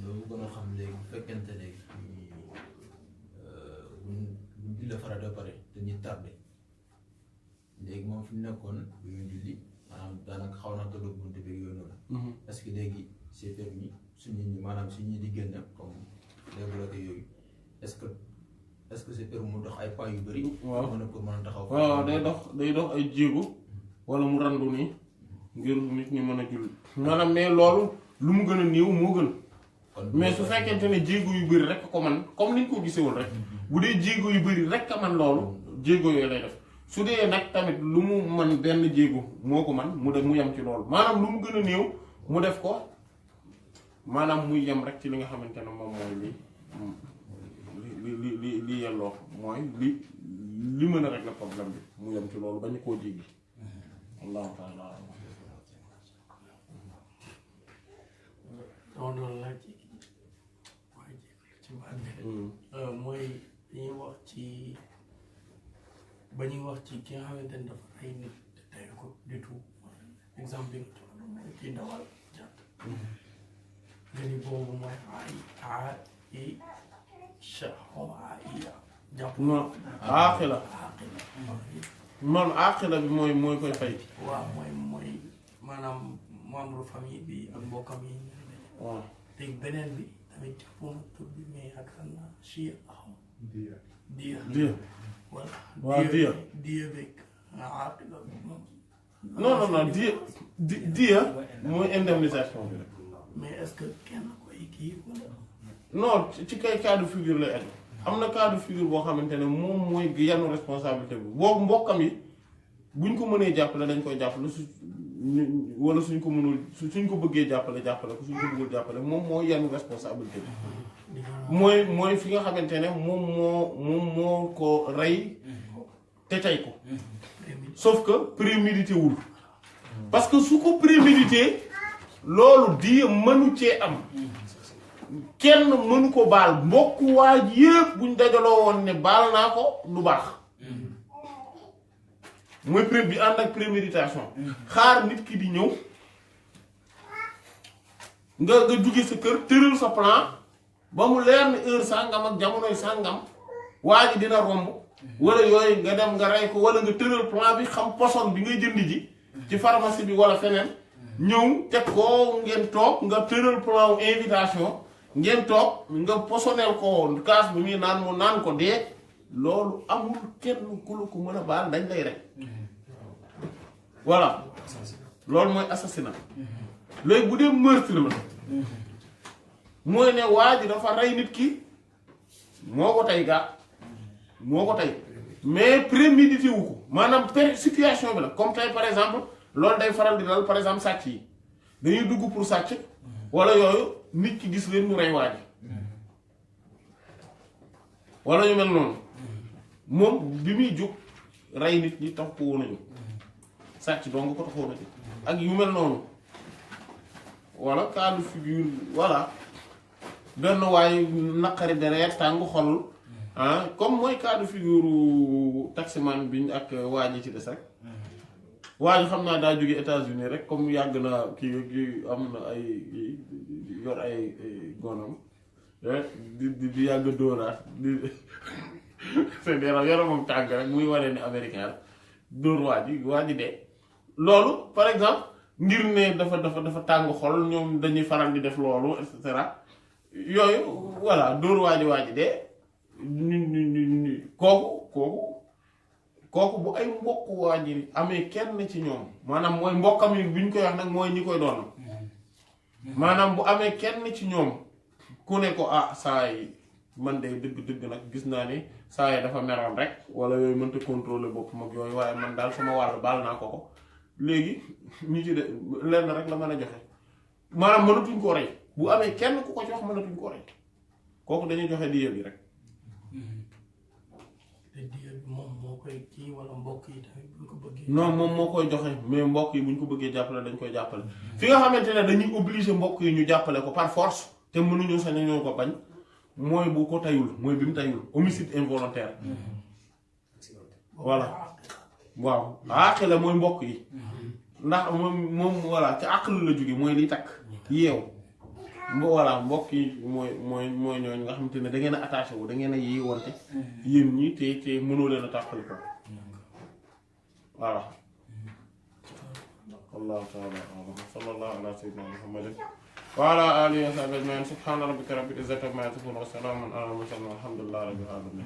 loolu gën a xam léegi bu fekkente ne buñ julli farata ba pare dañuy tardé léegi moom fi mu nekkoon bu ñu julli maanaam daanaka xaw naa tolloog buntu bi yooyu noonu. parce que léegi c'est permis suñu maanaam suñu di génn comme les blocs yooyu est-ce que c'est permis mu dox ay pas yu bëri. waaw pour mën a taxaw. waaw day dox ay jéego wala mu randu nii ngir nit ñi mën a julli maanaam mais loolu lu mu gën a néew moo gën. mais su fekkente ne jéego yu bëri rek ko man comme niñ ko gisee woon rek bu dee jéego yu bëri rek a man loolu jéego yooyu lay def. su dee nag tamit lu mu man benn jéego moo ko man mu def mu yem ci loolu maanaam lu mu gën a néew mu def ko maanaam muy yem rek ci li nga xamante ne moom mooy li yelloo mooy li mën a régler problème bi mu yem ci loolu bañu koo jéggi allahu taala dama doon laaj waaye ci mbaal bi mooy dañuy wax ci ba ñuy wax ci ki nga xamante ne dafa ay nit te tey ko du tout exemple bi nga jox mooy kii dawal jàtt nga ni boobu mooy jàpp non aaxila man aaxila bi mooy koy fay waaw mooy maanaam membre famille bi ak mbokkam yi waaw léegi beneen bi tamit jàppuma tur bi mais yaakaar naa Chia xam Dia voilà waaw Dia Dia beeg Aqila moom non Dia mooy indemnisation bi rek mais est-ce que kenn koy kii wala non ci kay cas de figure lay aju am na cas de figure boo xamante ne moom mooy yanu responsabilité bi boobu mbokkam yi buñ ko mënee jàppale dañ koy jàppale wala suñ ko mënul suñ ko bëggee jàppale ko suñ ko bëggul jàppale moom moo yanu responsabilité bi mooy fi nga xamante ne moom moo ko rey te tey ko sauf que prémédité wul parce que su ko prémédité loolu di mënu cee am kenn mënu ko baal mbokk waa ji yépp buñ dajaloo woon ne baal naa ko du baax mooy pré bi ànd ak préméditation xaar nit ki di ñëw nga jóge sa kër tëral sa plan ba mu leer ni heure sàngam ak jamonoy sàngam waa ji dina romb wala yooyu nga dem nga rey ko wala nga tëral plan bi xam poson bi ngay jënd ji ci pharmacie bi wala feneen ñëw teg ko ngeen toog nga tëral plan wu invitation ngeen toog nga posoneel ko kaas bi muy naan mu naan ko dee loolu amul kenn ku la ko mën a baal dañ lay rek voilà loolu mooy assassinat léegi bu dee meurtre la mooy ne waa ji dafa rey nit ki moo ko tey gaa moo ko tey mais prémédité wu ko maanaam situation bi la comme tey par exemple loolu day faral di dal par exemple sàcc yi dañuy dugg pour sàcc wala yooyu nit ki gis leen ñu rey waa ji wala ñu mel noonu moom bi muy jóg rey nit ñi tax ko woon a jóg sàcc doo nga ko taxoon a jóg ak yu mel noonu wala cas de figure voilà benn waaye naqari deret tàng xol comme mooy cas de figure taximan biñ ak waa ji ci des rek waa ji xam naa daa jóge États-Unis rek comme yàgg na kii am na ay yor ay gonam di yàgg dóoraat di seen yaramam tàng rek muy waree ni américain rek dóor waa ji dee loolu par exemple ngir ne dafa tàng xol ñoom dañuy faral di def loolu et cetera yooyu voilà dóor waa ji dee ñu kooku bu ay mbokk waa ji amee kenn ci ñoom maanaam mooy mbokkam yi bu ñu koy wax nag mooy ñi koy doon maanaam bu amee kenn ci ñoom ku ne ko saa yi man de dëgg nag gis naa ni saa yi dafa meroon rek wala yooyu mënta contrôler boppam ak yooyu waaye man daal sama wàll baal naa ko léegi ñu ci de lenn rek la mën a joxe maanaam mënatuñ koo rey bu amee kenn ku ko ci wax mënatuñ koo rey kooku dañuy joxe diya bi rek. te diya bi moom moo koy kii wala mbokk yi tamit buñ ko bëggee. non moom moo koy joxe mais mbokk yi buñ ko bëggee jàppale dañ koy jàppale fi nga xamante ne dañuy obligé mbokk yi ñu jàppale ko par force te mënuñu sañ ñoo ko bañ mooy bu ko tayul mooy bi mu tayul homicide involontaire. voilà waaw àq la mooy mbokk yi ndax moom voilà ci àq la jóge mooy liy takk yeew voilà mbokk yi mooy ñooñu nga xamante ne da ngeen a attaché wu da ngeen a yeewante yéen ñi te mënoo leen a tàqali ko voilà wallahu ta'ala a'lam sallallahu ala sayyidina muhammadin wa ala alihi wa sahbihi ajma'in subhana rabbika rabbil izzati amma yasifun wa salamun ala al mursalin walhamdulillahi rabbil alamin